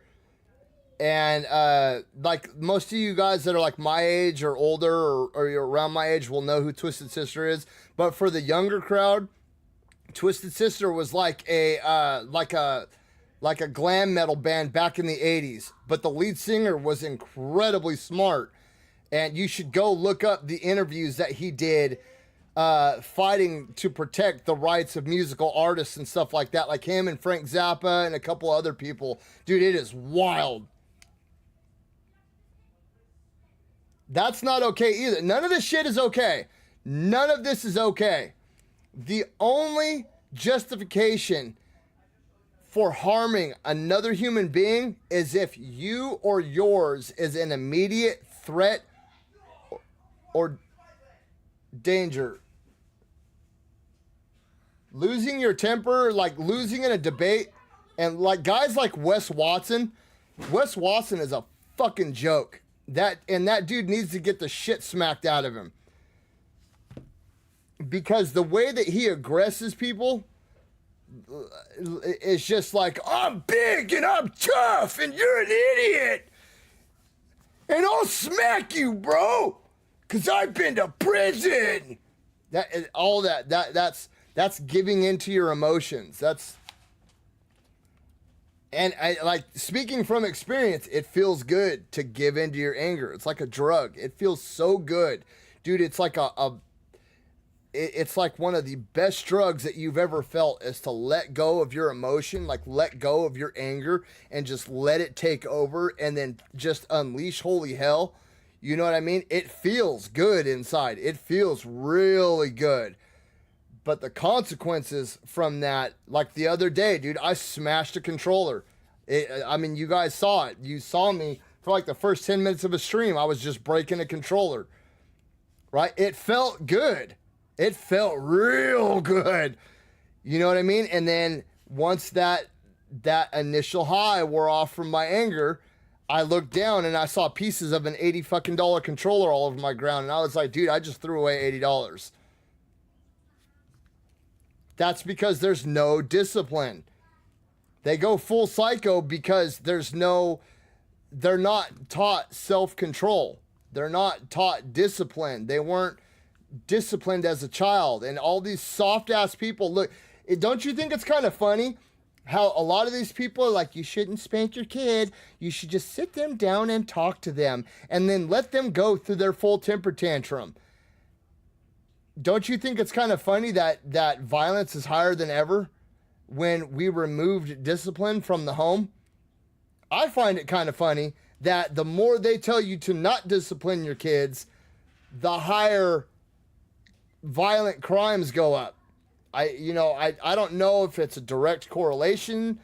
And like most of you guys that are like my age or older or you're around my age will know who Twisted Sister is. But for the younger crowd, Twisted Sister was like a glam metal band back in the 80s. But the lead singer was incredibly smart. And you should go look up the interviews that he did fighting to protect the rights of musical artists and stuff like that. Like him and Frank Zappa and a couple other people. Dude, it is wild. That's not okay either. None of this shit is okay. None of this is okay. The only justification for harming another human being is if you or yours is an immediate threat or danger. Losing your temper, like losing in a debate, and like guys like Wes Watson is a fucking joke. That dude needs to get the shit smacked out of him. Because the way that he aggresses people is just like, I'm big and I'm tough and you're an idiot. And I'll smack you, bro. Cause I've been to prison. That's giving into your emotions. And I like speaking from experience, it feels good to give into your anger. It's like a drug. It feels so good. Dude, it's like it's like one of the best drugs that you've ever felt is to let go of your emotion, like let go of your anger and just let it take over and then just unleash holy hell. You know what I mean? It feels good inside. It feels really good. But the consequences from that, like the other day, dude, I smashed a controller. I mean, you guys saw it. You saw me for like the first 10 minutes of a stream. I was just breaking a controller, right? It felt good. It felt real good. You know what I mean? And then once that initial high wore off from my anger, I looked down and I saw pieces of an $80 fucking controller all over my ground. And I was like, dude, I just threw away $80. That's because there's no discipline. They go full psycho because they're not taught self-control. They're not taught discipline. They weren't disciplined as a child. And all these soft-ass people, look, don't you think it's kind of funny how a lot of these people are like, you shouldn't spank your kid. You should just sit them down and talk to them and then let them go through their full temper tantrum. Don't you think it's kind of funny that violence is higher than ever when we removed discipline from the home? I find it kind of funny that the more they tell you to not discipline your kids, the higher violent crimes go up. I don't know if it's a direct correlation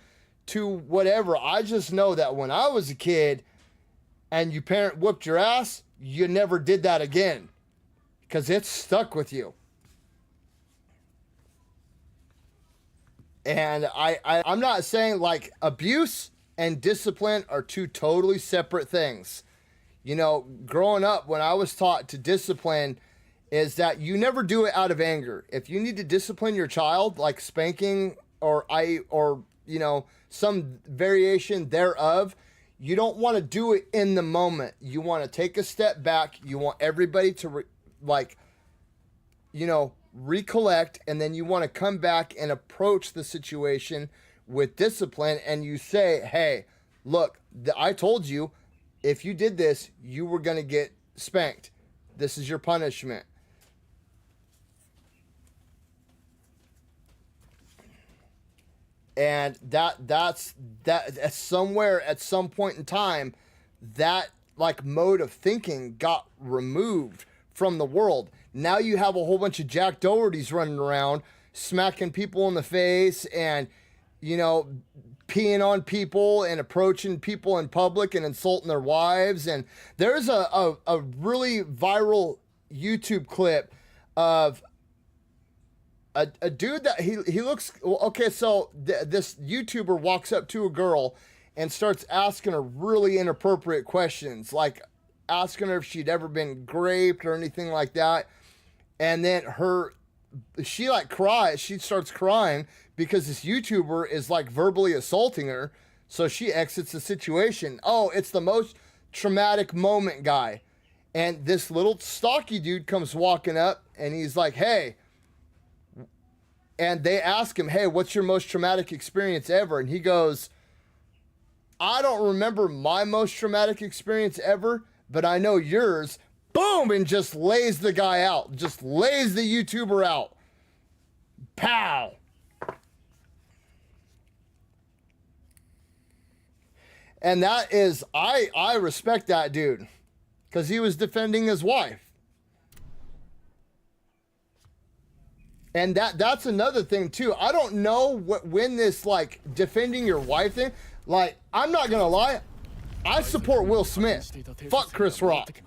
to whatever. I just know that when I was a kid and your parent whooped your ass, you never did that again because it's stuck with you. And I'm not saying like abuse and discipline are two totally separate things. You know, growing up, when I was taught to discipline is that you never do it out of anger. If you need to discipline your child, like spanking or some variation thereof, you don't want to do it in the moment. You want to take a step back. You want everybody to recollect, and then you want to come back and approach the situation with discipline, and you say, hey, look, I told you if you did this, you were going to get spanked. This is your punishment. And that's somewhere at some point in time, that like mode of thinking got removed from the world. Now you have a whole bunch of Jack Dohertys running around, smacking people in the face and, peeing on people and approaching people in public and insulting their wives. And there's a really viral YouTube clip of a dude that he looks okay. So this YouTuber walks up to a girl and starts asking her really inappropriate questions, like asking her if she'd ever been raped or anything like that. And then she cries. She starts crying because this YouTuber is like verbally assaulting her. So she exits the situation. Oh, it's the most traumatic moment, guy. And this little stocky dude comes walking up and he's like, hey. And they ask him, hey, what's your most traumatic experience ever? And he goes, I don't remember my most traumatic experience ever, but I know yours. Boom, and just lays the guy out. Just lays the YouTuber out. Pow. And that is, I respect that dude because he was defending his wife. And that's another thing too. I don't know when this like defending your wife thing, like I'm not gonna lie, I support Will Smith. Fuck Chris Rock.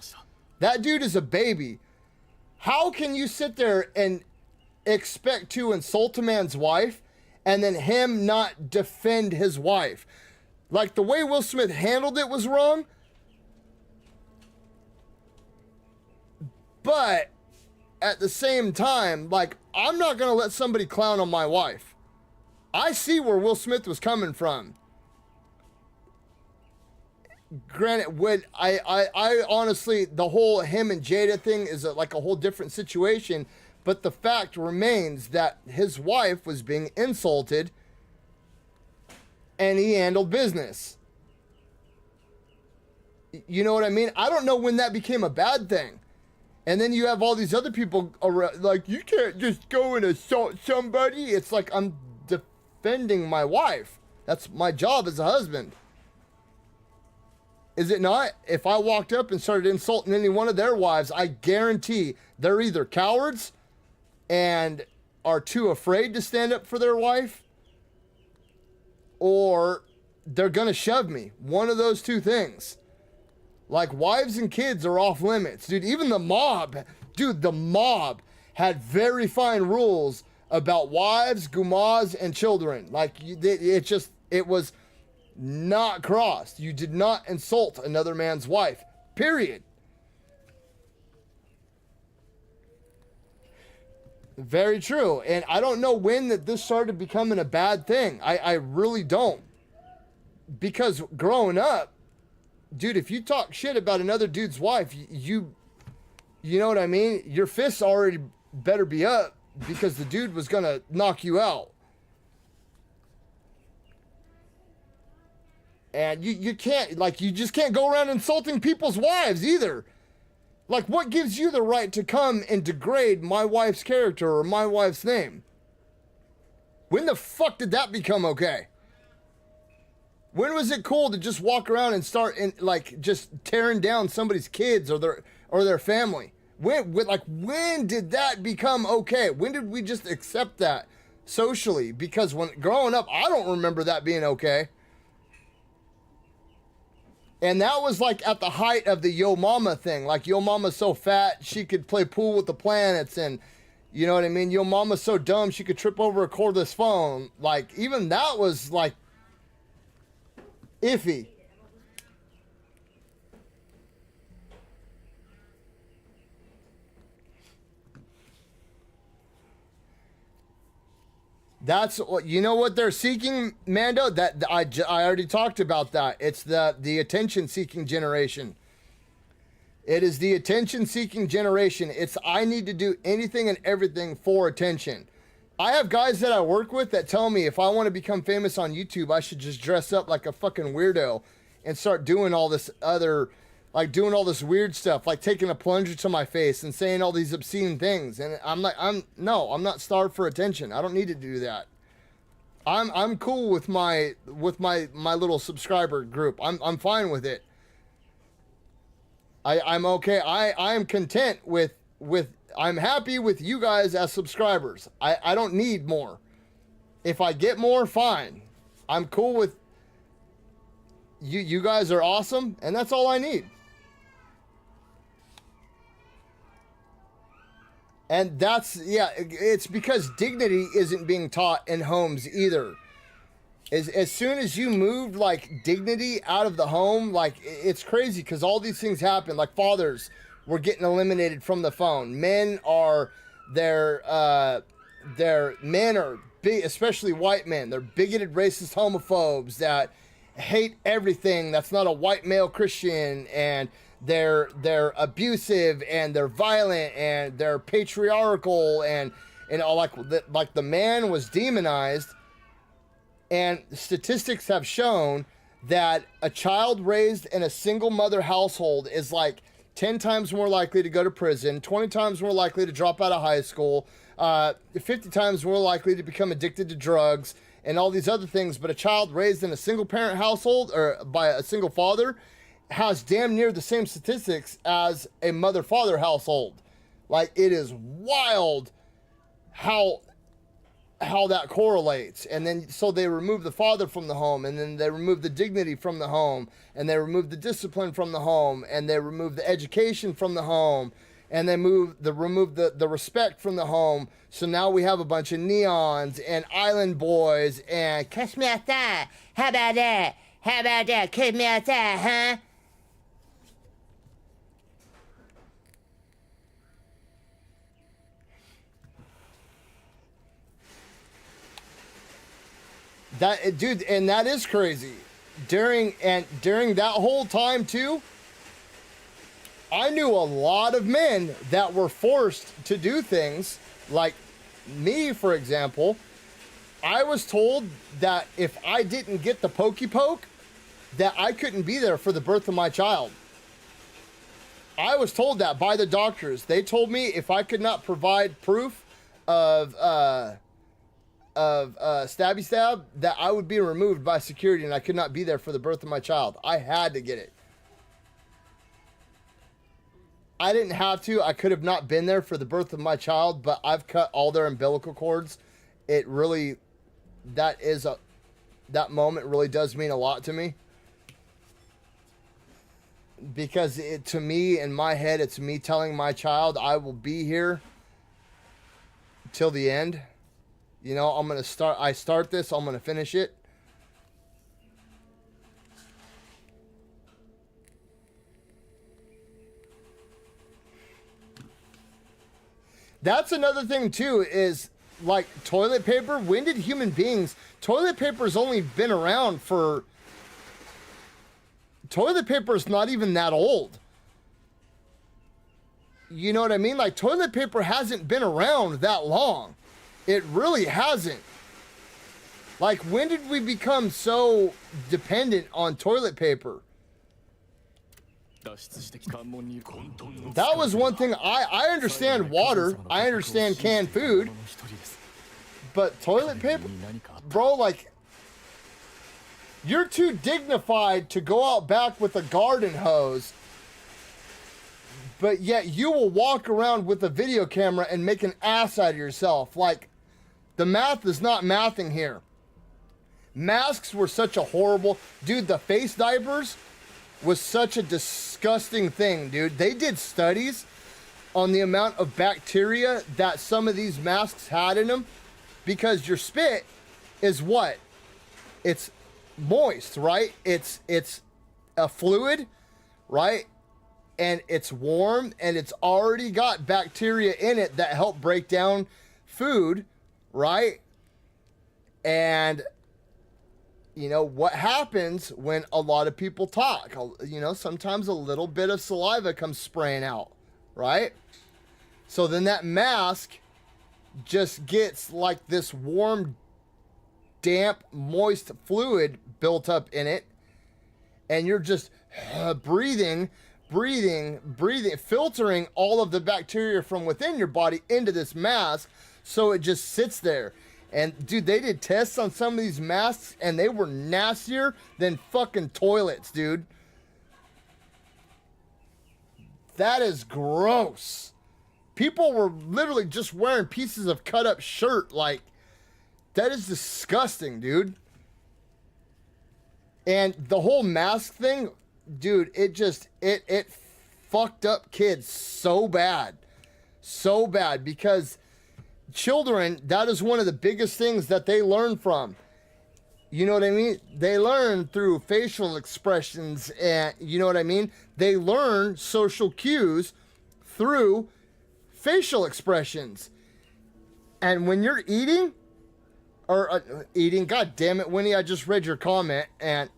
That dude is a baby. How can you sit there and expect to insult a man's wife and then him not defend his wife? Like the way Will Smith handled it was wrong. But at the same time, like, I'm not going to let somebody clown on my wife. I see where Will Smith was coming from. Granted, I honestly, the whole him and Jada thing is like a whole different situation. But the fact remains that his wife was being insulted and he handled business. You know what I mean? I don't know when that became a bad thing. And then you have all these other people around, like, you can't just go and assault somebody. It's like, I'm defending my wife. That's my job as a husband. Is it not? If I walked up and started insulting any one of their wives, I guarantee they're either cowards and are too afraid to stand up for their wife, or they're going to shove me. One of those two things. Like, wives and kids are off limits. Dude, even the mob had very fine rules about wives, gumas, and children. Like, it was not crossed. You did not insult another man's wife. Period. Very true. And I don't know when that this started becoming a bad thing. I really don't. Because growing up, dude, if you talk shit about another dude's wife, you know what I mean? Your fists already better be up because the dude was going to knock you out. And you can't, like, you just can't go around insulting people's wives either. Like, what gives you the right to come and degrade my wife's character or my wife's name? When the fuck did that become okay? When was it cool to just walk around and start like just tearing down somebody's kids or their family? When did that become okay? When did we just accept that socially? Because when growing up, I don't remember that being okay. And that was like at the height of the Yo Mama thing. Like, Yo Mama's so fat, she could play pool with the planets. And you know what I mean? Yo Mama's so dumb, she could trip over a cordless phone. Like, even that was like iffy. That's what, you know what they're seeking, Mando? That I already talked about that. It's the attention seeking generation. It is the attention seeking generation. It's I need to do anything and everything for attention. I have guys that I work with that tell me if I want to become famous on YouTube, I should just dress up like a fucking weirdo and start doing all this other, like doing all this weird stuff, like taking a plunger to my face and saying all these obscene things. And I'm like, I'm not starved for attention. I don't need to do that. I'm cool with my little subscriber group. I'm fine with it. I'm okay. I am content with I'm happy with you guys as subscribers. I don't need more. If I get more, fine. I'm cool with you guys are awesome, and that's all I need. And that's, yeah, it's because dignity isn't being taught in homes either. As soon as you moved, like, dignity out of the home, like, it's crazy because all these things happen. Like, fathers were getting eliminated from the phone. Men are, men are big, especially white men. They're bigoted, racist homophobes that hate everything that's not a white male Christian, and they're abusive, and they're violent, and they're patriarchal, and all, like the man was demonized. And statistics have shown that a child raised in a single mother household is like 10 times more likely to go to prison, 20 times more likely to drop out of high school, 50 times more likely to become addicted to drugs and all these other things. But a child raised in a single parent household or by a single father has damn near the same statistics as a mother-father household. Like, it is wild how that correlates. And then so they remove the father from the home, and then they remove the dignity from the home, and they remove the discipline from the home, and they remove the education from the home, and they remove the respect from the home. So now we have a bunch of neons and island boys and kiss me outside. How about that? How about that? Kiss me outside, huh? That, dude, and that is crazy. During that whole time too, I knew a lot of men that were forced to do things. Like me, for example, I was told that if I didn't get the pokey poke, that I couldn't be there for the birth of my child. I was told that by the doctors. They told me if I could not provide proof of stabby stab, that I would be removed by security and I could not be there for the birth of my child. I had to get it. I didn't have to. I could have not been there for the birth of my child, but I've cut all their umbilical cords. It really, that moment really does mean a lot to me. Because to me, in my head, it's me telling my child I will be here till the end. You know, I start this, I'm going to finish it. That's another thing too, is like toilet paper. When did human beings, toilet paper's only been around for, toilet paper's not even that old. You know what I mean? Like toilet paper hasn't been around that long. It really hasn't. Like when did we become so dependent on toilet paper? That was one thing. I understand water. I understand canned food. But toilet paper? Bro, like, you're too dignified to go out back with a garden hose, but yet you will walk around with a video camera and make an ass out of yourself. Like, the math is not mathing here. Masks were such a horrible... Dude, the face diapers was such a disgusting thing, dude. They did studies on the amount of bacteria that some of these masks had in them, because your spit is what? It's moist, right? It's a fluid, right? And it's warm, and it's already got bacteria in it that help break down food, right? And you know what happens when a lot of people talk? You know, sometimes a little bit of saliva comes spraying out, right? So then that mask just gets like this warm, damp, moist fluid built up in it, and you're just breathing, filtering all of the bacteria from within your body into this mask, so it just sits there. And dude, they did tests on some of these masks, and they were nastier than fucking toilets, dude. That is gross. People were literally just wearing pieces of cut up shirt. Like, that is disgusting, dude. And the whole mask thing, dude, it fucked up kids so bad. So bad, because children, that is one of the biggest things that they learn from. You know what I mean? They learn through facial expressions, and you know what I mean? They learn social cues through facial expressions. And when you're eating, god damn it, Winnie, I just read your comment, and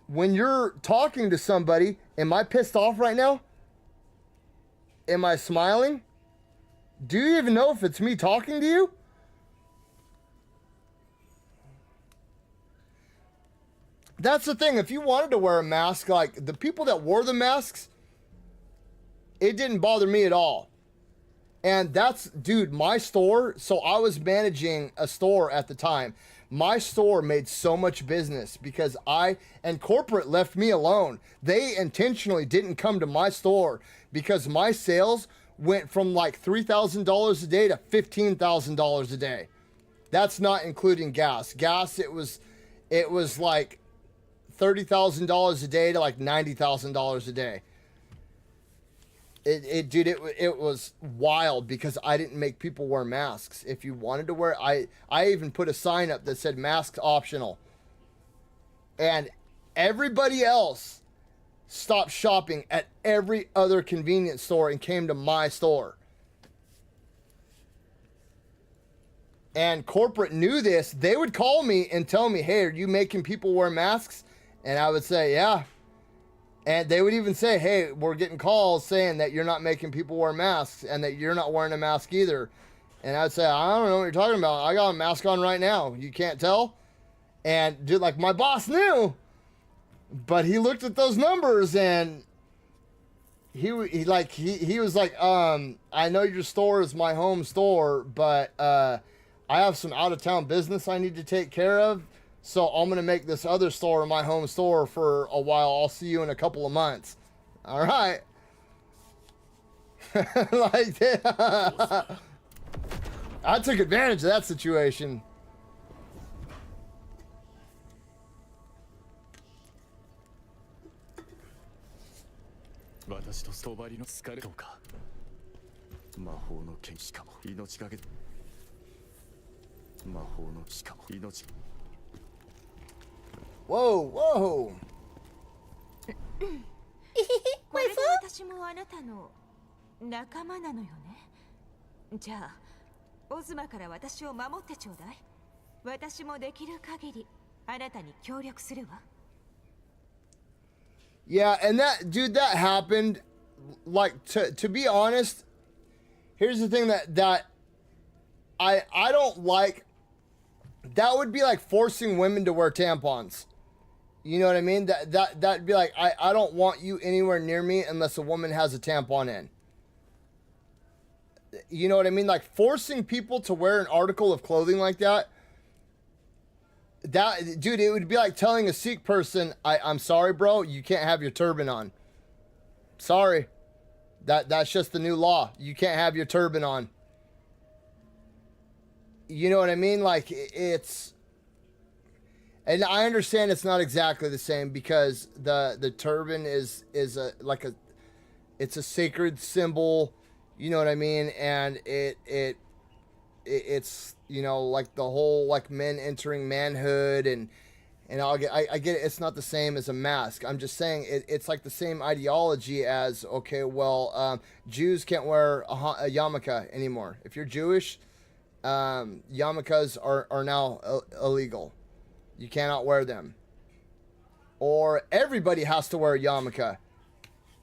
when you're talking to somebody, am I pissed off right now? Am I smiling? Do you even know if it's me talking to you? That's the thing. If you wanted to wear a mask, like the people that wore the masks, it didn't bother me at all. And that's, dude, my store. So I was managing a store at the time. My store made so much business because and corporate left me alone. They intentionally didn't come to my store because my sales went from like $3,000 a day to $15,000 a day. That's not including gas. Gas, it was like $30,000 a day to like $90,000 a day. It was wild because I didn't make people wear masks. If you wanted to wear, I even put a sign up that said masks optional. And everybody else stopped shopping at every other convenience store and came to my store. And corporate knew this. They would call me and tell me, hey, are you making people wear masks? And I would say, yeah. And they would even say, hey, we're getting calls saying that you're not making people wear masks and that you're not wearing a mask either. And I'd say, I don't know what you're talking about. I got a mask on right now. You can't tell? And dude, like my boss knew. But he looked at those numbers and he was like, I know your store is my home store, but I have some out of town business I need to take care of. So I'm going to make this other store my home store for a while. I'll see you in a couple of months. All right. Like that. I took advantage of that situation. Whoa, whoa. これで私もあなたの仲間なのよね。じゃあオズマから私を守ってちょうだい。私もできる限りあなたに協力するわ。 Yeah, and that, dude, that happened. Like, to be honest, here's the thing that I don't like. That would be like forcing women to wear tampons. You know what I mean? That'd be like, I don't want you anywhere near me unless a woman has a tampon in. You know what I mean? Like forcing people to wear an article of clothing like that. That, dude, it would be like telling a Sikh person, I'm sorry, bro, you can't have your turban on. Sorry. That's just the new law. You can't have your turban on. You know what I mean? Like, it's... And I understand it's not exactly the same because the turban is it's a sacred symbol, you know what I mean? And it's, you know, like the whole like men entering manhood and I get it, it's not the same as a mask. I'm just saying it's like the same ideology as, okay, well, Jews can't wear a yarmulke anymore. If you're Jewish, yarmulkes are now illegal. You cannot wear them. Or everybody has to wear a yarmulke.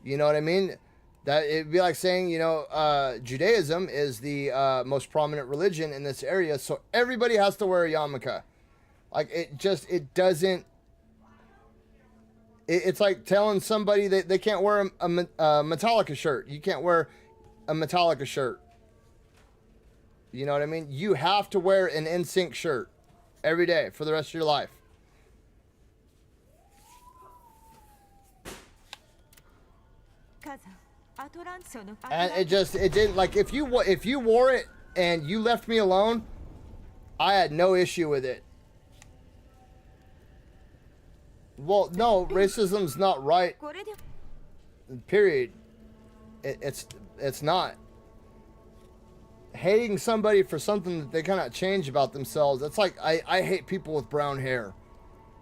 You know what I mean? That it'd be like saying, you know, Judaism is the most prominent religion in this area, so everybody has to wear a yarmulke. Like, it doesn't... It's like telling somebody that they can't wear a Metallica shirt. You can't wear a Metallica shirt. You know what I mean? You have to wear an NSYNC shirt every day for the rest of your life. And it didn't, like, if you wore it and you left me alone, I had no issue with it. Well, no, racism's not right. Period. It's not. Hating somebody for something that they cannot change about themselves. That's like, I hate people with brown hair.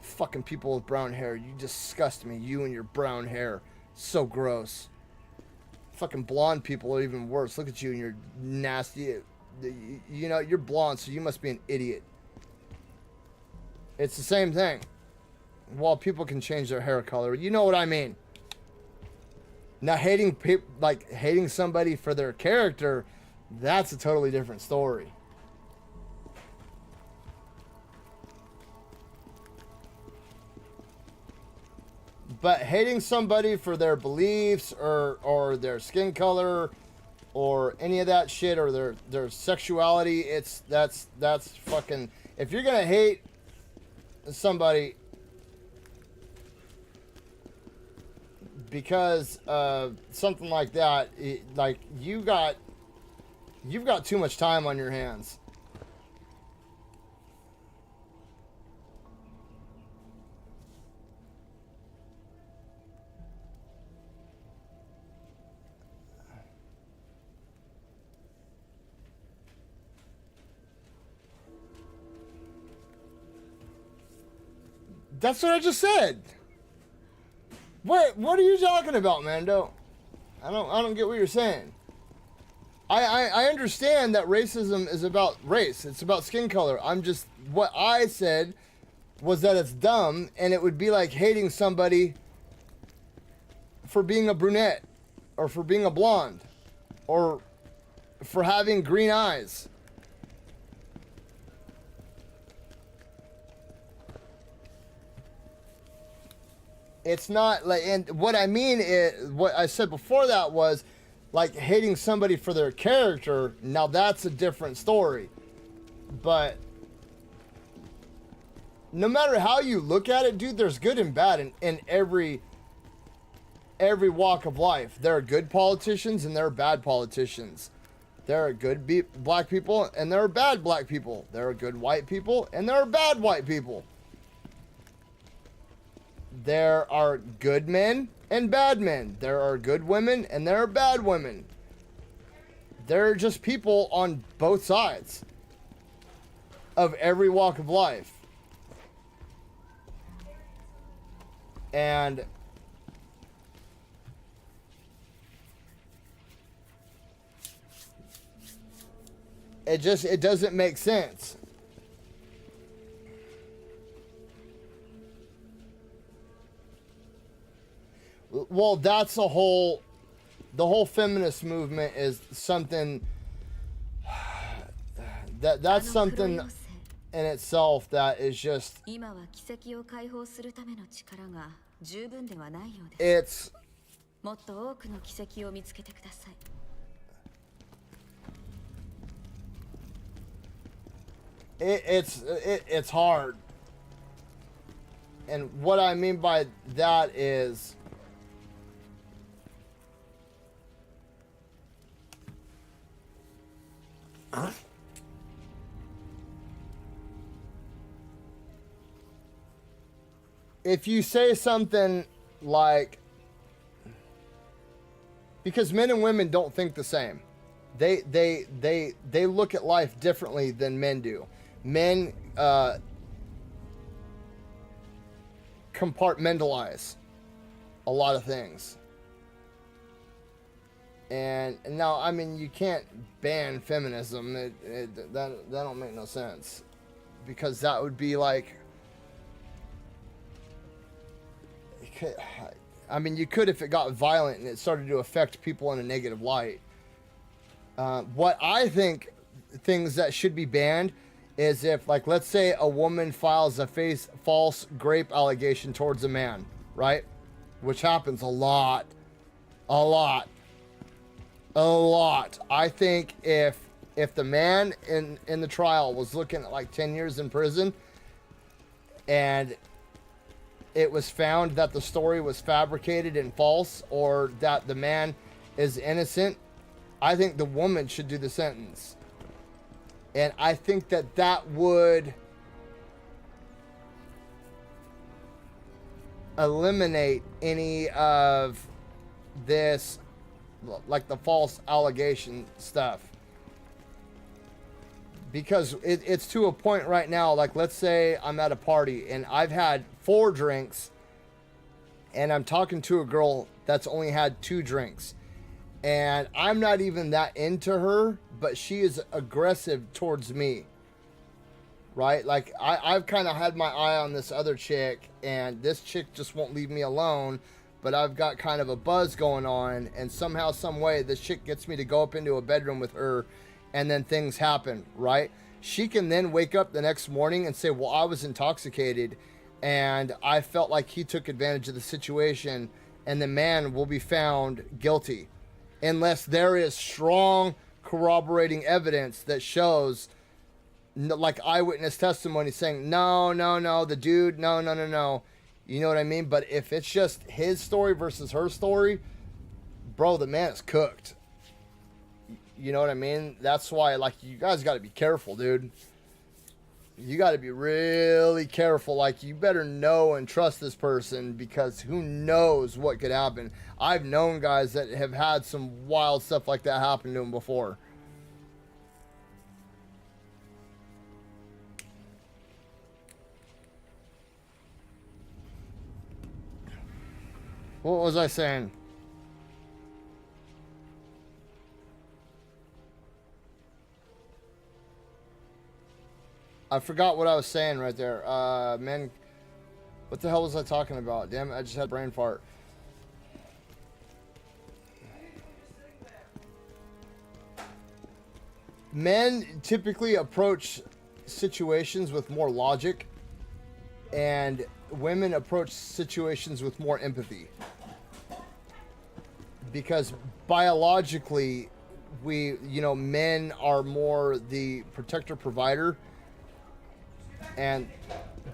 Fucking people with brown hair. You disgust me. You and your brown hair. So gross. Fucking blonde people are even worse. Look at you and your nasty... You know, you're blonde, so you must be an idiot. It's the same thing. Well, people can change their hair color. You know what I mean. Now, hating somebody for their character... That's a totally different story. But hating somebody for their beliefs or their skin color or any of that shit or their sexuality, that's fucking... If you're gonna hate somebody because of something like that, like you've got too much time on your hands. That's what I just said. What are you talking about, Mando? I don't get what you're saying. I understand that racism is about race. It's about skin color. What I said was that it's dumb, and it would be like hating somebody for being a brunette, or for being a blonde, or for having green eyes. It's not like, and what I mean is, what I said before that was, like hating somebody for their character, now that's a different story. But no matter how you look at it, dude, there's good and bad in every walk of life. There are good politicians and there are bad politicians. There are good black people and there are bad black people. There are good white people and there are bad white people. There are good men and bad men. There are good women and there are bad women. There are just people on both sides of every walk of life. And it doesn't make sense. Well, that's the whole feminist movement is something that's something in itself that is just it's it's hard. And what I mean by that is if you say something like, because men and women don't think the same. They look at life differently than men do. Men compartmentalize a lot of things. And now, I mean, you can't ban feminism. That don't make no sense, because that would be like, I mean, you could if it got violent and it started to affect people in a negative light. What I think things that should be banned is if, like, let's say a woman files a false grape allegation towards a man, right? Which happens a lot. I think if the man in the trial was looking at like 10 years in prison and it was found that the story was fabricated and false, or that the man is innocent, I think the woman should do the sentence. And I think that would eliminate any of this, like the false allegation stuff. Because it's to a point right now, like, let's say I'm at a party and I've had 4 drinks and I'm talking to a girl that's only had 2 drinks. And I'm not even that into her, but she is aggressive towards me. Right? Like, I've kind of had my eye on this other chick, and this chick just won't leave me alone. But I've got kind of a buzz going on, and somehow, some way, this chick gets me to go up into a bedroom with her, and then things happen, right? She can then wake up the next morning and say, well, I was intoxicated, and I felt like he took advantage of the situation, and the man will be found guilty. Unless there is strong corroborating evidence that shows, like eyewitness testimony saying, no, the dude, no. You know what I mean? But if it's just his story versus her story, bro, the man is cooked. You know what I mean? That's why, like, you guys got to be careful, dude. You got to be really careful. Like, you better know and trust this person, because who knows what could happen. I've known guys that have had some wild stuff like that happen to them before. What was I saying? I forgot what I was saying right there. Man, what the hell was I talking about? Damn it, I just had a brain fart. Men typically approach situations with more logic, and women approach situations with more empathy. Because biologically, men are more the protector, provider, and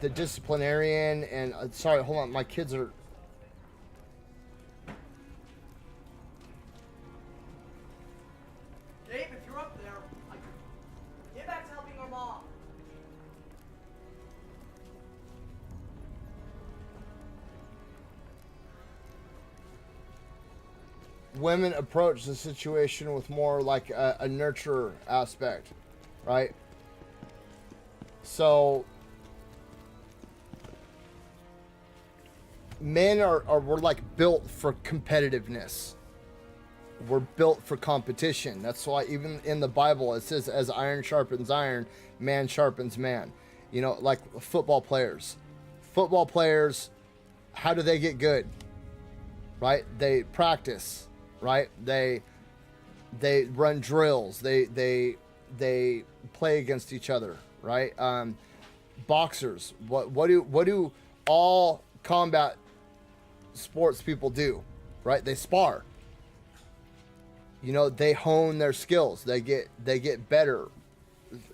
the disciplinarian. And sorry, hold on, my kids are. Dave, if you're up there, get back to helping our mom. Women approach the situation with more like a nurture aspect, right? So men we're like built for competitiveness. we're built for competition. That's why even in the Bible it says, as iron sharpens iron, man sharpens man. You know, like football players. Football players, how do they get good? Right? They practice, right? They run drills. They play against each other, right? Boxers, what do all combat sports people do? Right? They spar. You know, they hone their skills. They get better.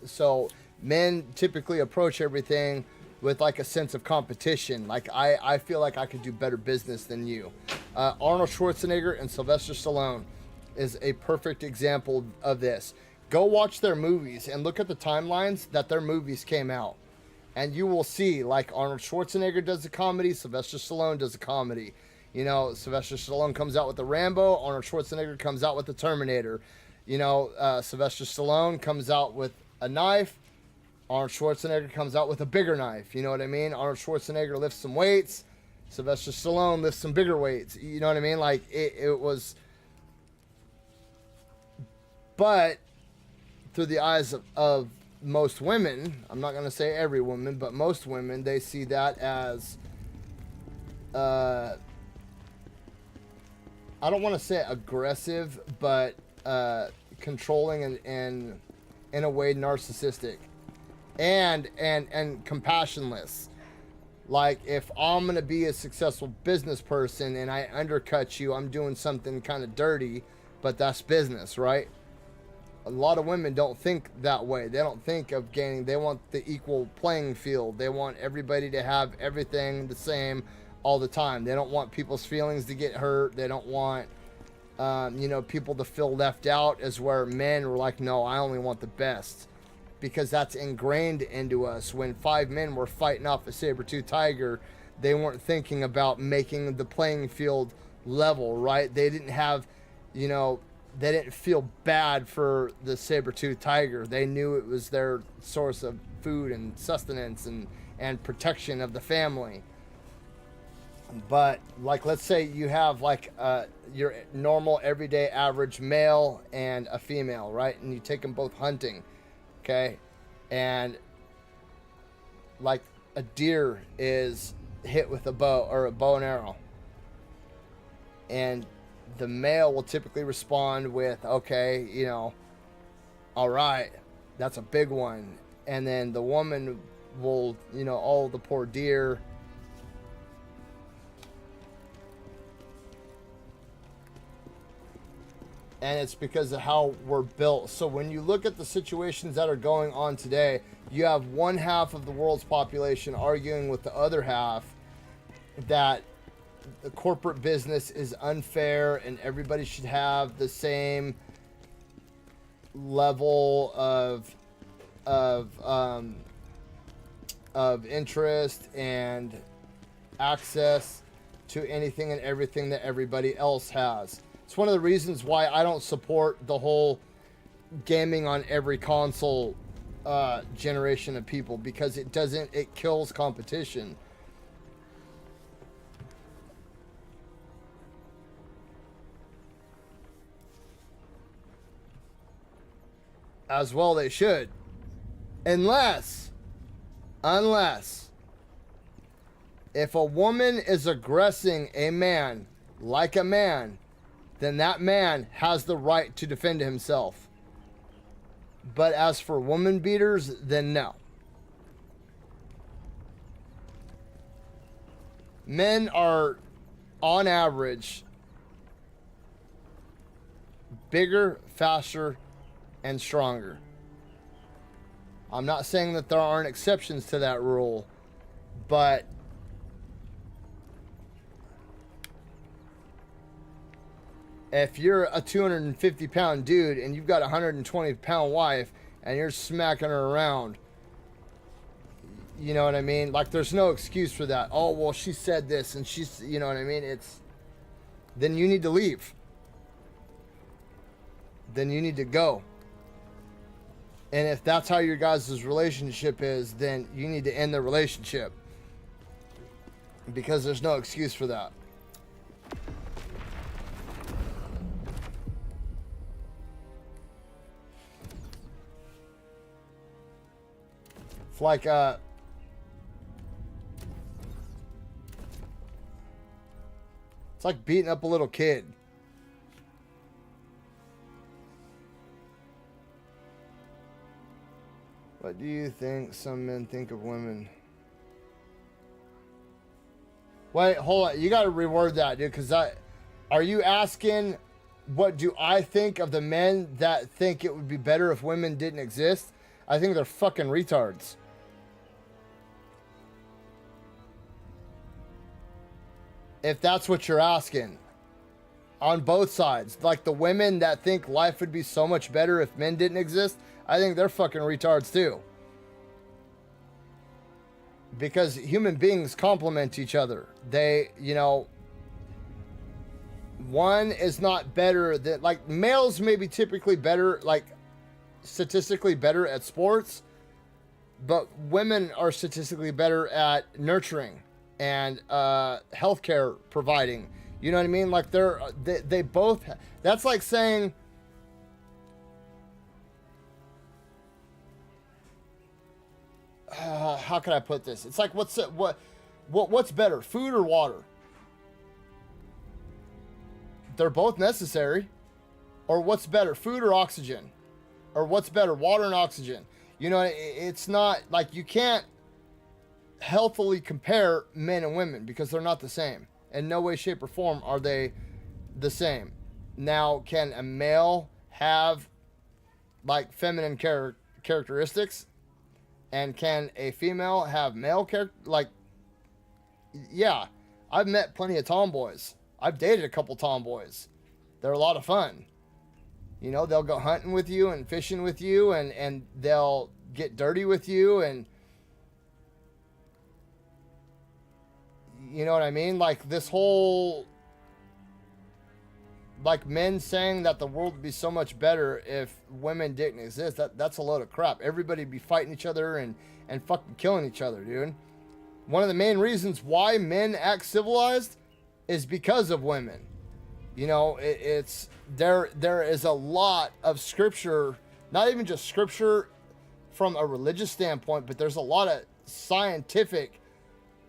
So men typically approach everything with like a sense of competition. Like I feel like I could do better business than you. Arnold Schwarzenegger and Sylvester Stallone is a perfect example of this. Go watch their movies and look at the timelines that their movies came out. And you will see, like, Arnold Schwarzenegger does a comedy, Sylvester Stallone does a comedy. You know, Sylvester Stallone comes out with the Rambo, Arnold Schwarzenegger comes out with the Terminator. You know, Sylvester Stallone comes out with a knife, Arnold Schwarzenegger comes out with a bigger knife. You know what I mean? Arnold Schwarzenegger lifts some weights, Sylvester Stallone lifts some bigger weights. You know what I mean? Like, it was... But through the eyes of most women, I'm not going to say every woman, but most women, they see that as, I don't want to say aggressive, but controlling and in a way narcissistic and compassionless. Like, if I'm going to be a successful business person and I undercut you, I'm doing something kind of dirty, but that's business, right? A lot of women don't think that way. They don't think of gaining. They want the equal playing field. They want everybody to have everything the same all the time. They don't want people's feelings to get hurt. They don't want, people to feel left out, as where men were like, no, I only want the best. Because that's ingrained into us. When 5 men were fighting off a saber-tooth tiger, they weren't thinking about making the playing field level, right? They didn't have, they didn't feel bad for the saber-tooth tiger. They knew it was their source of food and sustenance and protection of the family. But, like, let's say you have, like, your normal, everyday, average male and a female, right? And you take them both hunting, okay? And, like, a deer is hit with a bow or a bow and arrow. And the male will typically respond with, okay, all right, that's a big one. And then the woman will, oh, the poor deer. And it's because of how we're built. So when you look at the situations that are going on today, you have one half of the world's population arguing with the other half that the corporate business is unfair and everybody should have the same level of interest and access to anything and everything that everybody else has. It's one of the reasons why I don't support the whole gaming on every console generation of people, because it kills competition. As well they should. Unless if a woman is aggressing a man like a man, then that man has the right to defend himself. But as for woman beaters, then no. Men are, on average, bigger, faster, and stronger. I'm not saying that there aren't exceptions to that rule, but if you're a 250-pound dude and you've got a 120-pound wife and you're smacking her around, you know what I mean? Like, there's no excuse for that. Oh, well, she said this and she's, you know what I mean? Then you need to leave. Then you need to go. And if that's how your guys' relationship is, then you need to end the relationship. Because there's no excuse for that. It's like it's like beating up a little kid. What do you think some men think of women? Wait, hold on. You got to reword that, dude, because are you asking what do I think of the men that think it would be better if women didn't exist? I think they're fucking retards. If that's what you're asking. On both sides. Like the women that think life would be so much better if men didn't exist, I think they're fucking retards too. Because human beings complement each other. They, you know, one is not better than, like, males may be typically better, like, statistically better at sports, but women are statistically better at nurturing and healthcare providing. You know what I mean? Like, they both, that's like saying, how can I put this? It's like, what's better, food or water? They're both necessary. Or what's better, food or oxygen? Or what's better, water and oxygen? You know, it's not like you can't healthily compare men and women because they're not the same. In no way, shape, or form are they the same. Now, can a male have like feminine characteristics? And can a female have male character? Like, yeah, I've met plenty of tomboys. I've dated a couple tomboys. They're a lot of fun. You know, they'll go hunting with you and fishing with you, and they'll get dirty with you, and you know what I mean? Like this whole, like men saying that the world would be so much better if women didn't exist. That's a load of crap. Everybody'd be fighting each other and fucking killing each other, dude. One of the main reasons why men act civilized is because of women. You know, it's there is a lot of scripture, not even just scripture from a religious standpoint, but there's a lot of scientific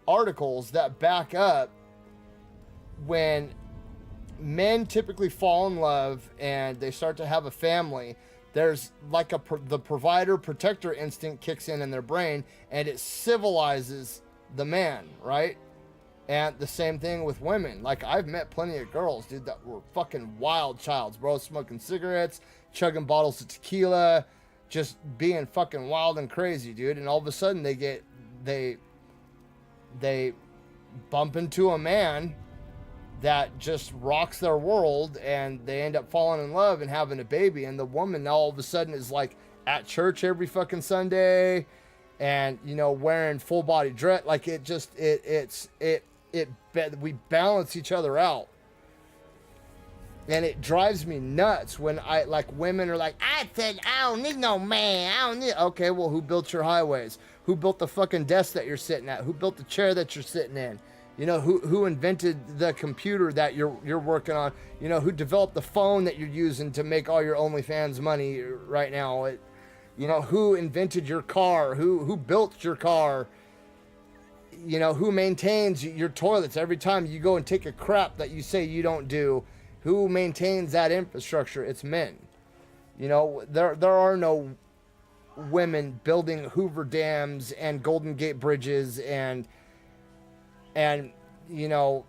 articles that back up when men typically fall in love and they start to have a family, there's like the provider protector instinct kicks in their brain, and it civilizes the man, right? And the same thing with women. Like, I've met plenty of girls, dude, that were fucking wild childs, bro, smoking cigarettes, chugging bottles of tequila, just being fucking wild and crazy, dude. And all of a sudden they bump into a man that just rocks their world, and they end up falling in love and having a baby. And the woman now all of a sudden is like at church every fucking Sunday, and you know, wearing full body dress. Like, it just we balance each other out, and it drives me nuts when women are like, I don't need no man. I don't need. Okay, well, who built your highways? Who built the fucking desk that you're sitting at? Who built the chair that you're sitting in? You know, who invented the computer that you're working on? You know, who developed the phone that you're using to make all your OnlyFans money right now? You know, who invented your car? Who built your car? You know, who maintains your toilets every time you go and take a crap that you say you don't do? Who maintains that infrastructure? It's men. You know, there are no women building Hoover dams and Golden Gate bridges and you know,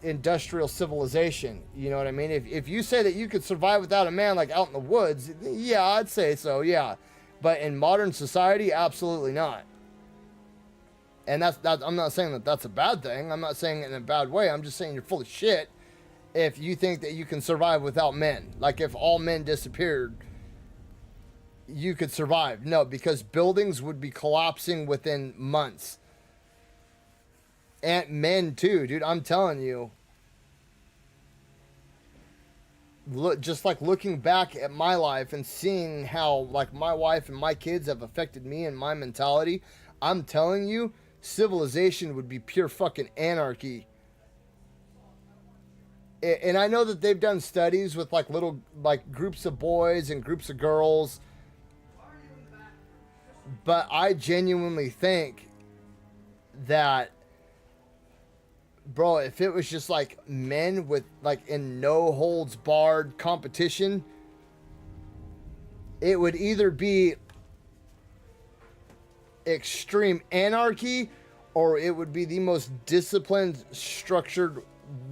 industrial civilization. You know what I mean? If you say that you could survive without a man, like out in the woods, yeah, I'd say so, yeah. But in modern society, absolutely not. And that's I'm not saying that that's a bad thing. I'm not saying it in a bad way. I'm just saying you're full of shit if you think that you can survive without men. Like, if all men disappeared, you could survive. No, because buildings would be collapsing within months. And men too, dude. I'm telling you. Look, just like looking back at my life and seeing how like my wife and my kids have affected me and my mentality, I'm telling you, civilization would be pure fucking anarchy. And I know that they've done studies with like little like groups of boys and groups of girls But I genuinely think that, bro, if it was just like men with like in no holds barred competition, it would either be extreme anarchy or it would be the most disciplined, structured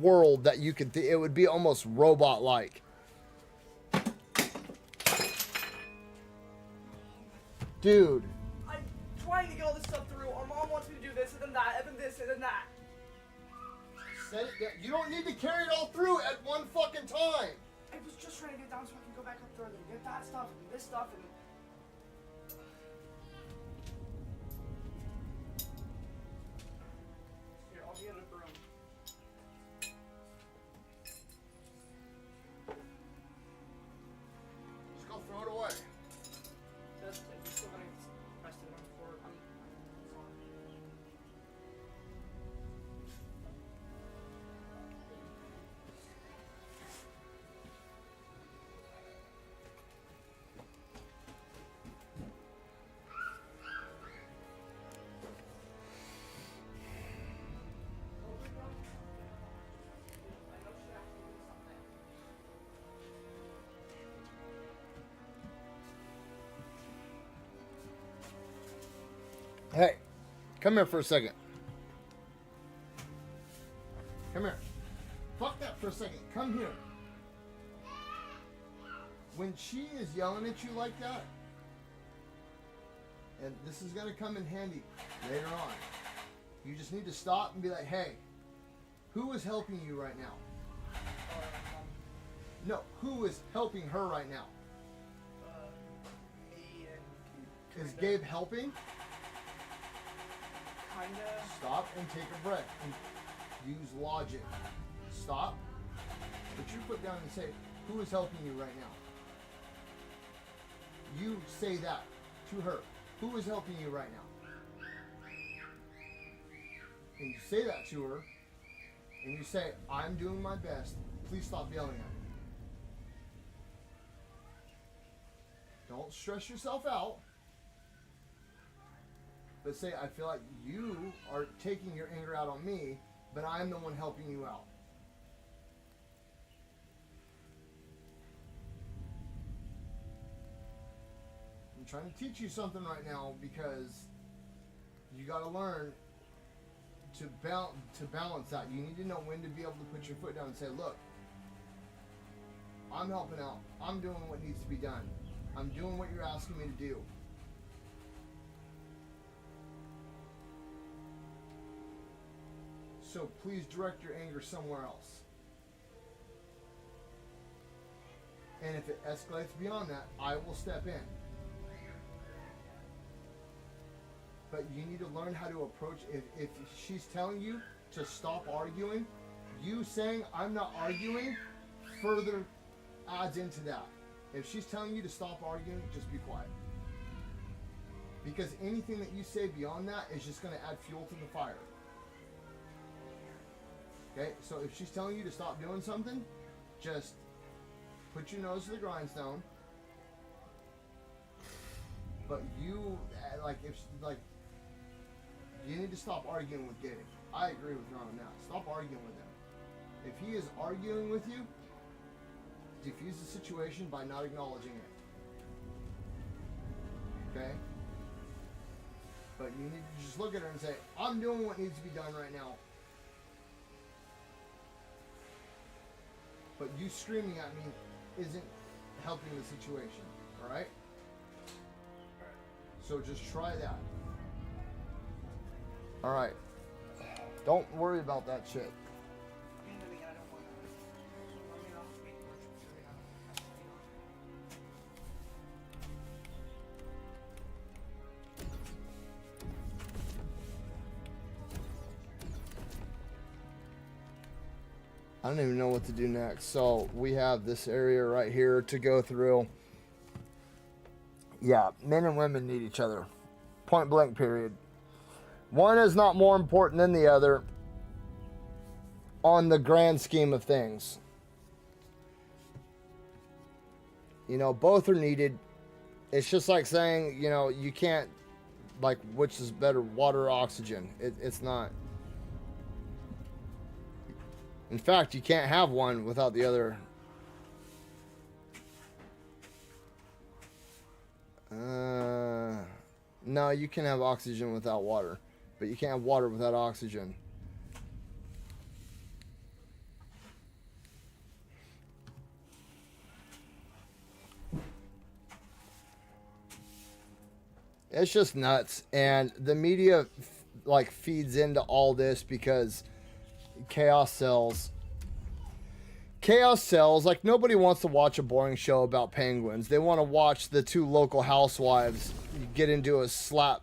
world that you could it would be almost robot like. Dude, I'm trying to get all this stuff through. Our mom wants me to do this and then that and then this and then that. set it down. You don't need to carry it all through at one fucking time. I was just trying to get it down so I can go back up further and get that stuff and this stuff and... Here, I'll get a broom. Just go throw it away. Just, you're still gonna press it on the floor. I'm sorry. Hey, come here for a second. Come here. Fuck that for a second. Come here. When she is yelling at you like that, and this is going to come in handy later on, you just need to stop and be like, hey, who is helping you right now? No, who is helping her right now? Me and... Is Gabe helping? Kinda... Stop and take a breath and use logic. Stop, put your foot down and say, who is helping you right now? You say that to her. Who is helping you right now? And you say that to her, and you say, I'm doing my best. Please stop yelling at me. Don't stress yourself out. But say, I feel like you are taking your anger out on me, but I'm the one helping you out. I'm trying to teach you something right now because you got to learn to balance that. You need to know when to be able to put your foot down and say, look, I'm helping out. I'm doing what needs to be done. I'm doing what you're asking me to do. So please direct your anger somewhere else. And if it escalates beyond that, I will step in. But you need to learn how to approach, if she's telling you to stop arguing, you saying, I'm not arguing, further adds into that. If she's telling you to stop arguing, just be quiet. Because anything that you say beyond that is just going to add fuel to the fire. Okay, so if she's telling you to stop doing something, just put your nose to the grindstone. But you, you need to stop arguing with Gabe. I agree with her on that. Stop arguing with him. If he is arguing with you, defuse the situation by not acknowledging it. Okay? But you need to just look at her and say, I'm doing what needs to be done right now. But you screaming at me isn't helping the situation. Alright? So just try that. Alright. Don't worry about that shit. I don't even know what to do next. So we have this area right here to go through. Yeah, men and women need each other. Point blank, period. One is not more important than the other on the grand scheme of things. You know, both are needed. It's just like saying, you know, you can't like which is better, water or oxygen. It's not. In fact, you can't have one without the other. No, you can have oxygen without water, but you can't have water without oxygen. It's just nuts, and the media like feeds into all this because chaos sells. Chaos sells. Like, nobody wants to watch a boring show about penguins. They want to watch the two local housewives get into a slap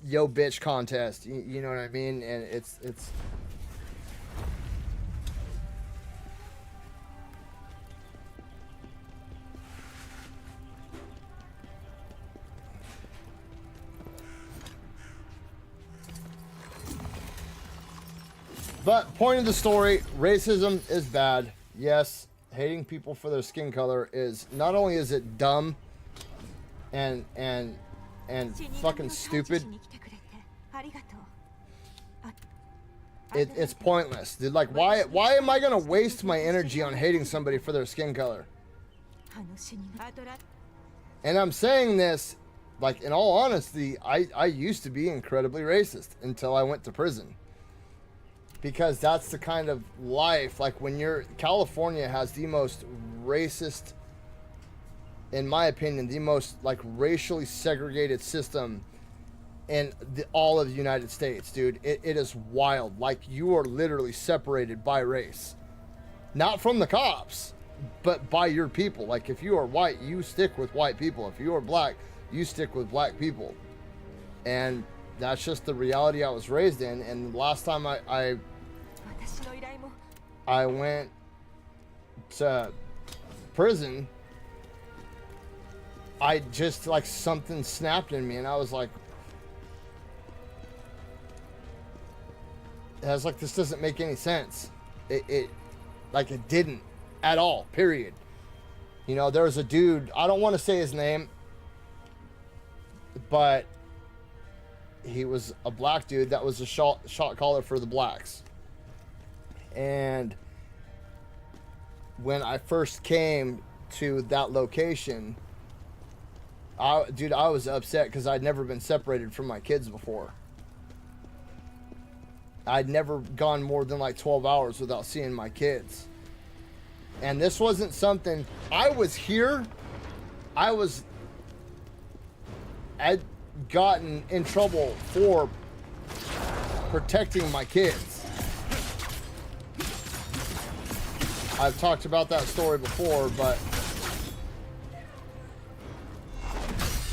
yo bitch contest. You know what I mean? And it's But point of the story, racism is bad. Yes, hating people for their skin color is, not only is it dumb and fucking stupid, it's pointless. Dude, like, why am I gonna waste my energy on hating somebody for their skin color? And I'm saying this, like, in all honesty, I used to be incredibly racist until I went to prison. Because that's the kind of life, like, when California has the most racist, in my opinion, the most, like, racially segregated system in all of the United States, dude. It is wild. Like, you are literally separated by race. Not from the cops, but by your people. Like, if you are white, you stick with white people. If you are black, you stick with black people. And that's just the reality I was raised in. And last time I went to prison, I just, like, something snapped in me, and I was like, this doesn't make any sense. It didn't at all, period. You know, there was a dude, I don't want to say his name, but he was a black dude that was a shot caller for the blacks. And when I first came to that location, I was upset because I'd never been separated from my kids before. I'd never gone more than like 12 hours without seeing my kids. And this wasn't something, I'd gotten in trouble for protecting my kids. I've talked about that story before, but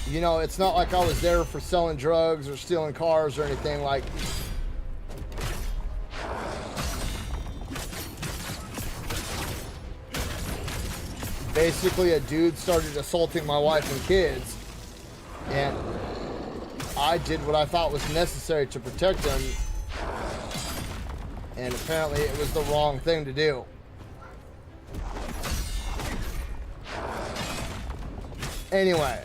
you know, it's not like I was there for selling drugs or stealing cars or anything. Like, basically a dude started assaulting my wife and kids, and I did what I thought was necessary to protect them, and apparently it was the wrong thing to do. Anyway,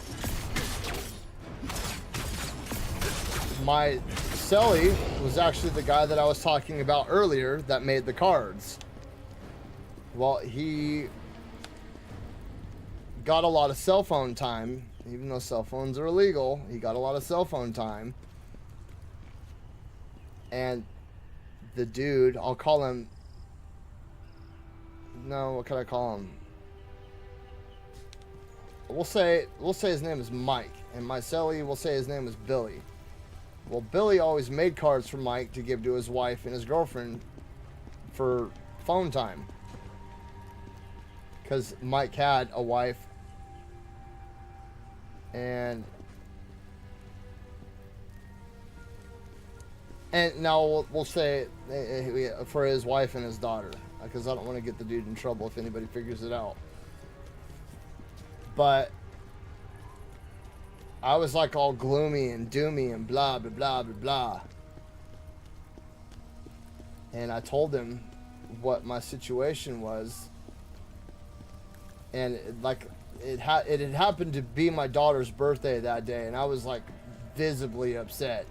my cellie was actually the guy that I was talking about earlier that made the cards. Well, he got a lot of cell phone time, even though cell phones are illegal. He got a lot of cell phone time. And the dude, I'll call him, no, what can I call him? We'll say his name is Mike, and my cellie, we'll say his name is Billy. Well, Billy always made cards for Mike to give to his wife and his girlfriend for phone time, because Mike had a wife, and now we'll say for his wife and his daughter, because I don't want to get the dude in trouble if anybody figures it out. But I was like all gloomy and doomy and blah, blah, blah, blah, blah. And I told him what my situation was. And it had happened to be my daughter's birthday that day. And I was like visibly upset.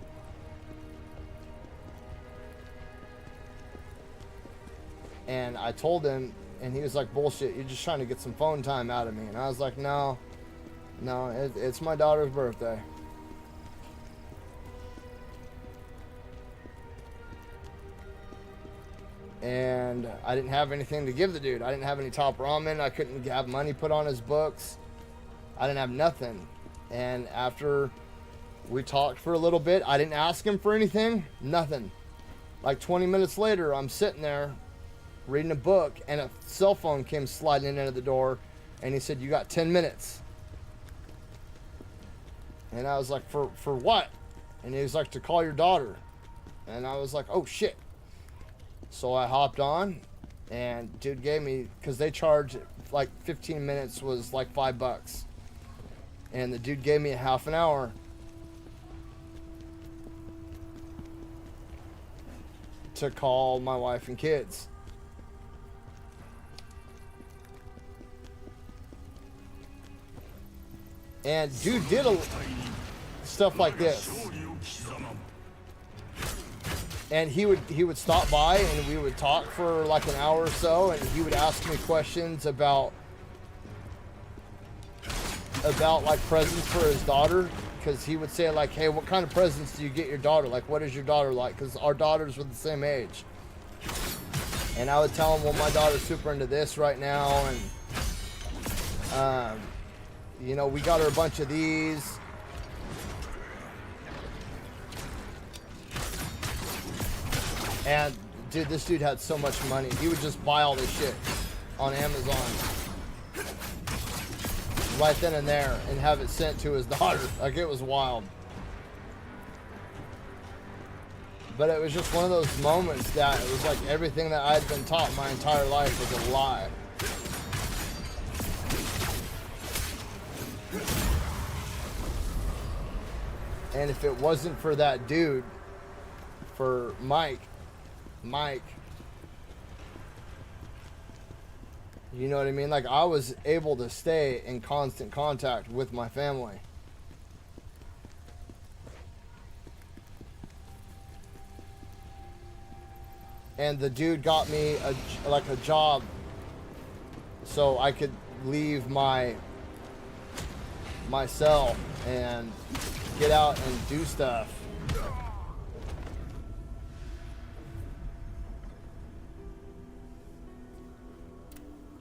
And I told him, and he was like, bullshit, you're just trying to get some phone time out of me. And I was like, no, it's my daughter's birthday. And I didn't have anything to give the dude. I didn't have any top ramen. I couldn't have money put on his books. I didn't have nothing. And after we talked for a little bit, I didn't ask him for anything. Nothing. Like 20 minutes later, I'm sitting there reading a book, and a cell phone came sliding in under the door, and he said, you got 10 minutes. And I was like, for what? And he was like, to call your daughter. And I was like, oh shit. So I hopped on, and dude gave me, because they charge like 15 minutes was like $5. And the dude gave me a half an hour to call my wife and kids. And dude did stuff like this. And he would stop by, and we would talk for like an hour or so, and he would ask me questions about like presents for his daughter, because he would say like, hey, what kind of presents do you get your daughter? Like, what is your daughter like? Because our daughters were the same age. And I would tell him, well, my daughter's super into this right now, and you know, we got her a bunch of these. And dude, this dude had so much money. He would just buy all this shit on Amazon right then and there and have it sent to his daughter. Like, it was wild. But it was just one of those moments that it was like everything that I'd been taught my entire life was a lie. And if it wasn't for that dude, for Mike, you know what I mean? Like, I was able to stay in constant contact with my family. And the dude got me a job so I could leave my cell and get out and do stuff.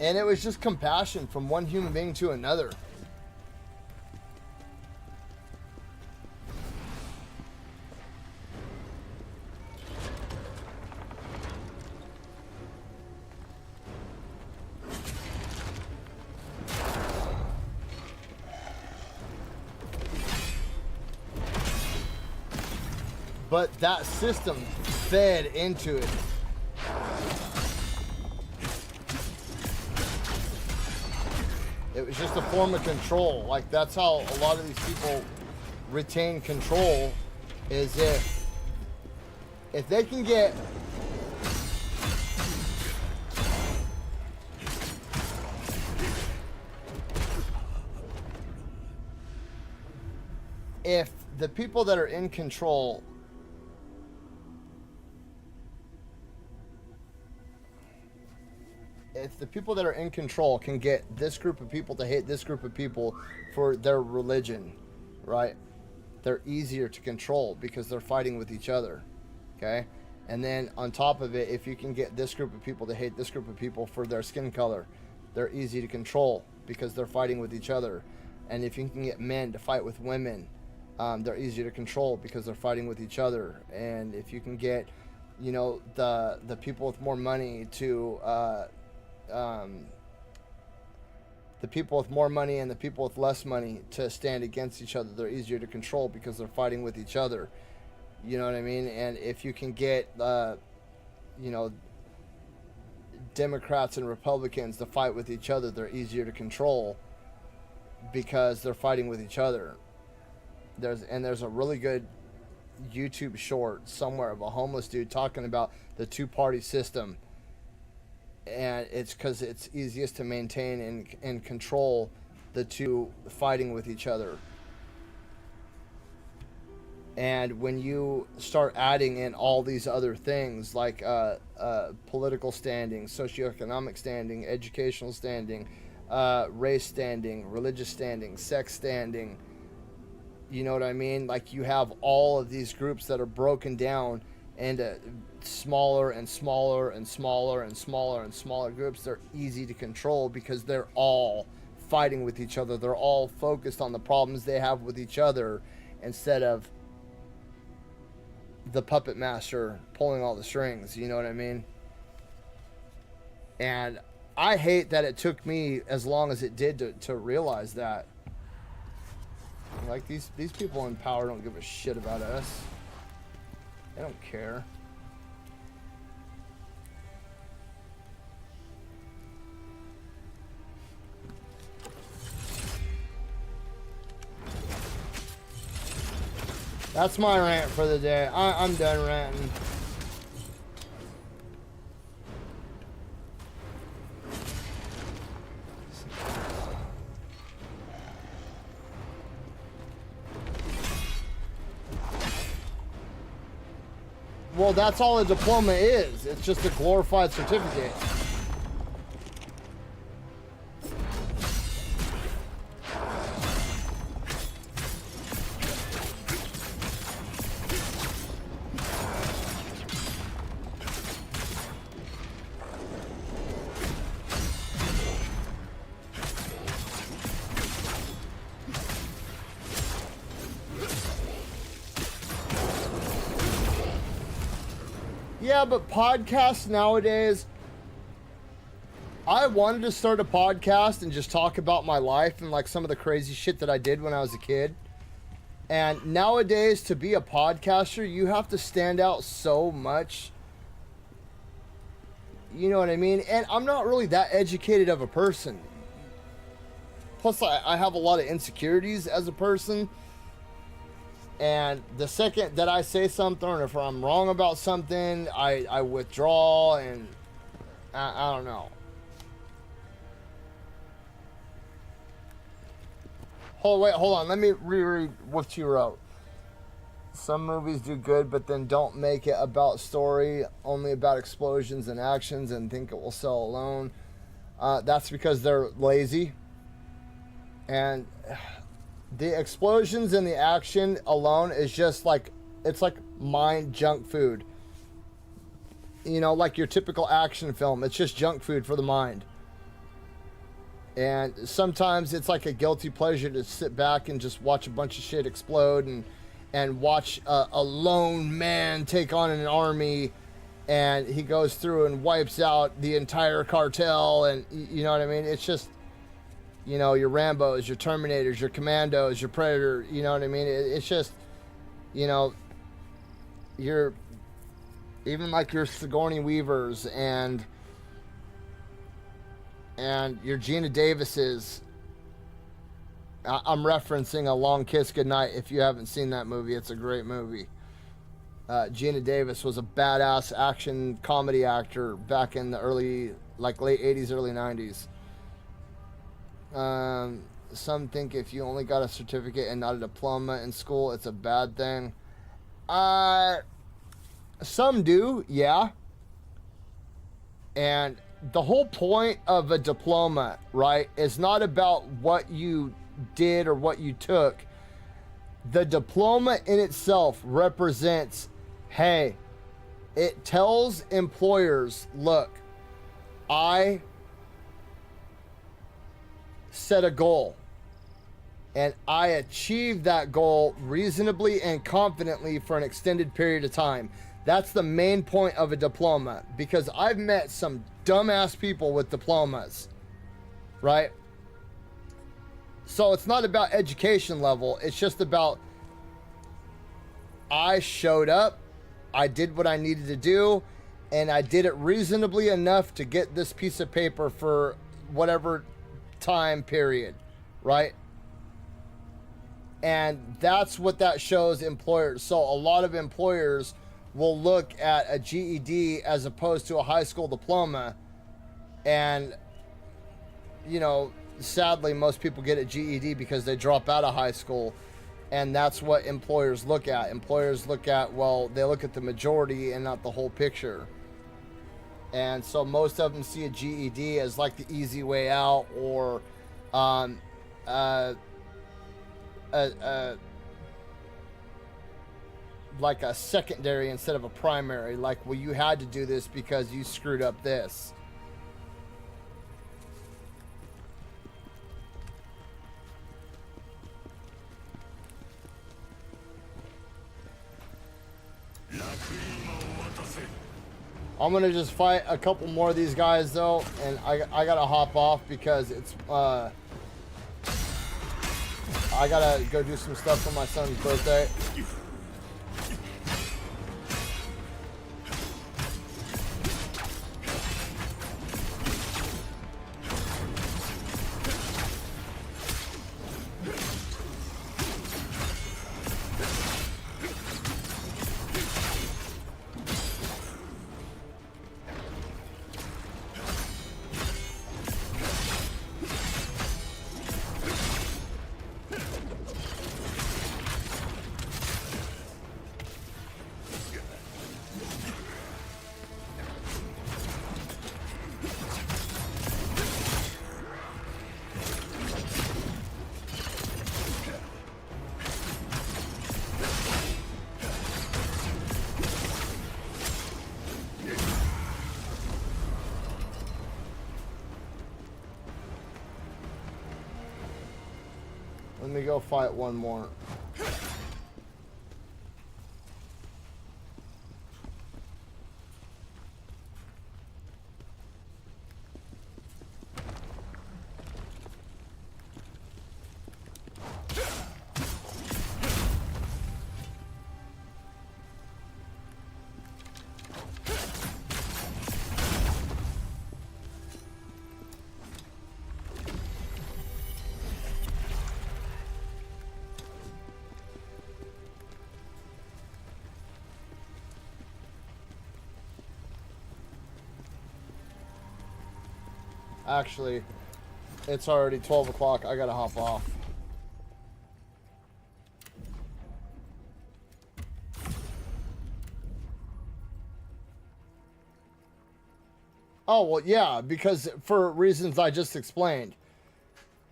And it was just compassion from one human being to another. But that system fed into it. It was just a form of control. Like, that's how a lot of these people retain control, is if they can get if the people that are in control can get this group of people to hate this group of people for their religion, right? They're easier to control because they're fighting with each other, okay? And then on top of it, if you can get this group of people to hate this group of people for their skin color, they're easy to control because they're fighting with each other. And if you can get men to fight with women, they're easier to control because they're fighting with each other. And if you can get, you know, the people with more money to the people with more money and the people with less money to stand against each other, they're easier to control because they're fighting with each other. You know what I mean? And if you can get, you know, Democrats and Republicans to fight with each other, they're easier to control because they're fighting with each other. There's a really good YouTube short somewhere of a homeless dude talking about the two-party system. And it's because it's easiest to maintain and control the two fighting with each other. And when you start adding in all these other things like political standing, socioeconomic standing, educational standing, race standing, religious standing, sex standing, you know what I mean? Like, you have all of these groups that are broken down into smaller and smaller and smaller and smaller and smaller groups. They're easy to control because they're all fighting with each other. They're all focused on the problems they have with each other instead of the puppet master pulling all the strings, you know what I mean? And I hate that it took me as long as it did to realize that. Like, these people in power don't give a shit about us. They don't care. That's my rant for the day. I'm done ranting. Well, that's all a diploma is. It's just a glorified certificate. Yeah, but podcasts nowadays, I wanted to start a podcast and just talk about my life and like some of the crazy shit that I did when I was a kid. And nowadays, to be a podcaster, you have to stand out so much. You know what I mean? And I'm not really that educated of a person. Plus, I have a lot of insecurities as a person. And the second that I say something, or if I'm wrong about something, I withdraw, and I don't know. Hold on. Let me reread what you wrote. Some movies do good, but then don't make it about story, only about explosions and actions, and think it will sell alone. That's because they're lazy. And the explosions and the action alone is just like, it's like mind junk food. You know, like your typical action film. It's just junk food for the mind. And sometimes it's like a guilty pleasure to sit back and just watch a bunch of shit explode and watch a lone man take on an army, and he goes through and wipes out the entire cartel, and you know what I mean? It's just, you know, your Rambos, your Terminators, your Commandos, your Predator, you know what I mean? It's just, you know, you're even like your Sigourney Weavers and your Gina Davises. I'm referencing A Long Kiss Goodnight. If you haven't seen that movie, it's a great movie. Gina Davis was a badass action comedy actor back in the late 80s, early 90s. Some think if you only got a certificate and not a diploma in school, it's a bad thing. Some do, yeah. And the whole point of a diploma, right, is not about what you did or what you took. The diploma in itself represents, hey, it tells employers, look, I set a goal and I achieved that goal reasonably and confidently for an extended period of time. That's the main point of a diploma, because I've met some dumbass people with diplomas, right? So it's not about education level. It's just about, I showed up, I did what I needed to do, and I did it reasonably enough to get this piece of paper for whatever time period, right? And that's what that shows employers. So a lot of employers will look at a GED as opposed to a high school diploma, and you know, sadly most people get a GED because they drop out of high school, And that's what employers look at. Employers look at, well, they look at the majority and not the whole picture. And so most of them see a GED as like the easy way out, or like a secondary instead of a primary. Like, well, you had to do this because you screwed up this. I'm gonna just fight a couple more of these guys though, and I gotta hop off because it's I gotta go do some stuff for my son's birthday. Let me go fight one more. Actually, it's already 12 o'clock. I gotta hop off. Oh, well, yeah, because for reasons I just explained.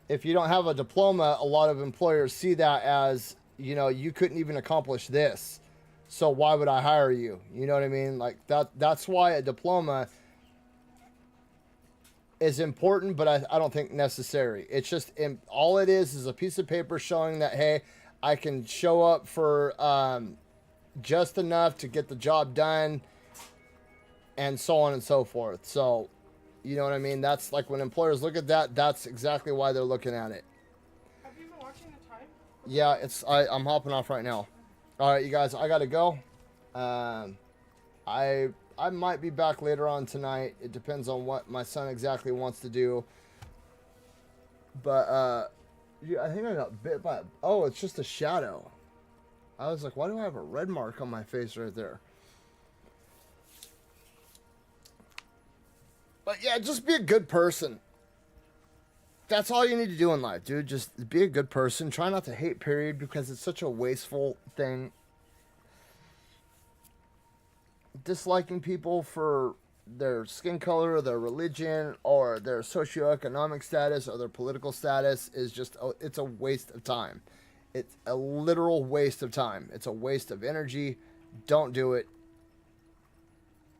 If you don't have a diploma, a lot of employers see that as, you know, you couldn't even accomplish this. So why would I hire you? You know what I mean? Like, that's why a diploma is important, but I don't think necessary. It's just, all it is a piece of paper showing that, hey, I can show up for just enough to get the job done, and so on and so forth. So, you know what I mean? That's like, when employers look at that, that's exactly why they're looking at it. Have you been watching the time? Yeah, I'm hopping off right now. All right, you guys, I gotta go. I might be back later on tonight. It depends on what my son exactly wants to do. But, yeah, I think I got bit by... Oh, it's just a shadow. I was like, why do I have a red mark on my face right there? But, yeah, just be a good person. That's all you need to do in life, dude. Just be a good person. Try not to hate, period, because it's such a wasteful thing. Disliking people for their skin color, or their religion, or their socioeconomic status, or their political status is just, it's a waste of time. It's a literal waste of time. It's a waste of energy. Don't do it.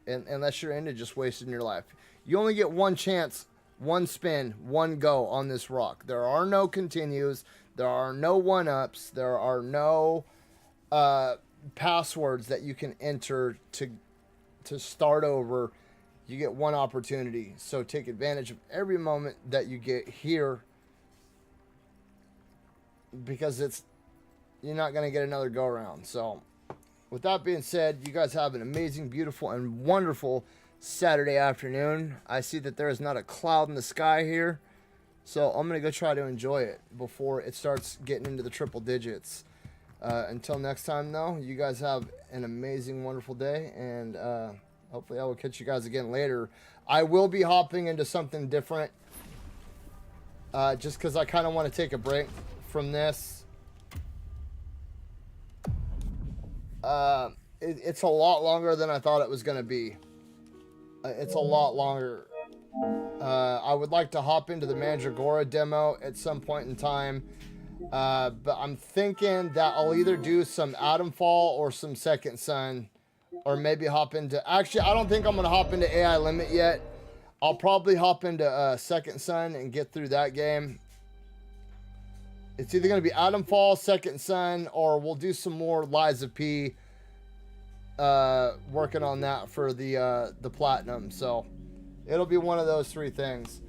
Unless you're into just wasting your life. You only get one chance, one spin, one go on this rock. There are no continues. There are no one-ups. There are no passwords that you can enter to start over. You get one opportunity. So take advantage of every moment that you get here, because you're not going to get another go around. So with that being said, you guys have an amazing, beautiful, and wonderful Saturday afternoon. I see that there is not a cloud in the sky here, so I'm going to go try to enjoy it before it starts getting into the triple digits. Until next time, though, you guys have an amazing, wonderful day, and hopefully I will catch you guys again later. I will be hopping into something different, just because I kind of want to take a break from this. It's a lot longer than I thought it was going to be. It's a lot longer. I would like to hop into the Mandragora demo at some point in time. But I'm thinking that I'll either do some Atomfall or some Second Son. Or maybe hop into... Actually, I don't think I'm going to hop into AI Limit yet. I'll probably hop into Second Son and get through that game. It's either going to be Atomfall, Second Son, or we'll do some more Liza P. Working on that for the Platinum. So, it'll be one of those three things.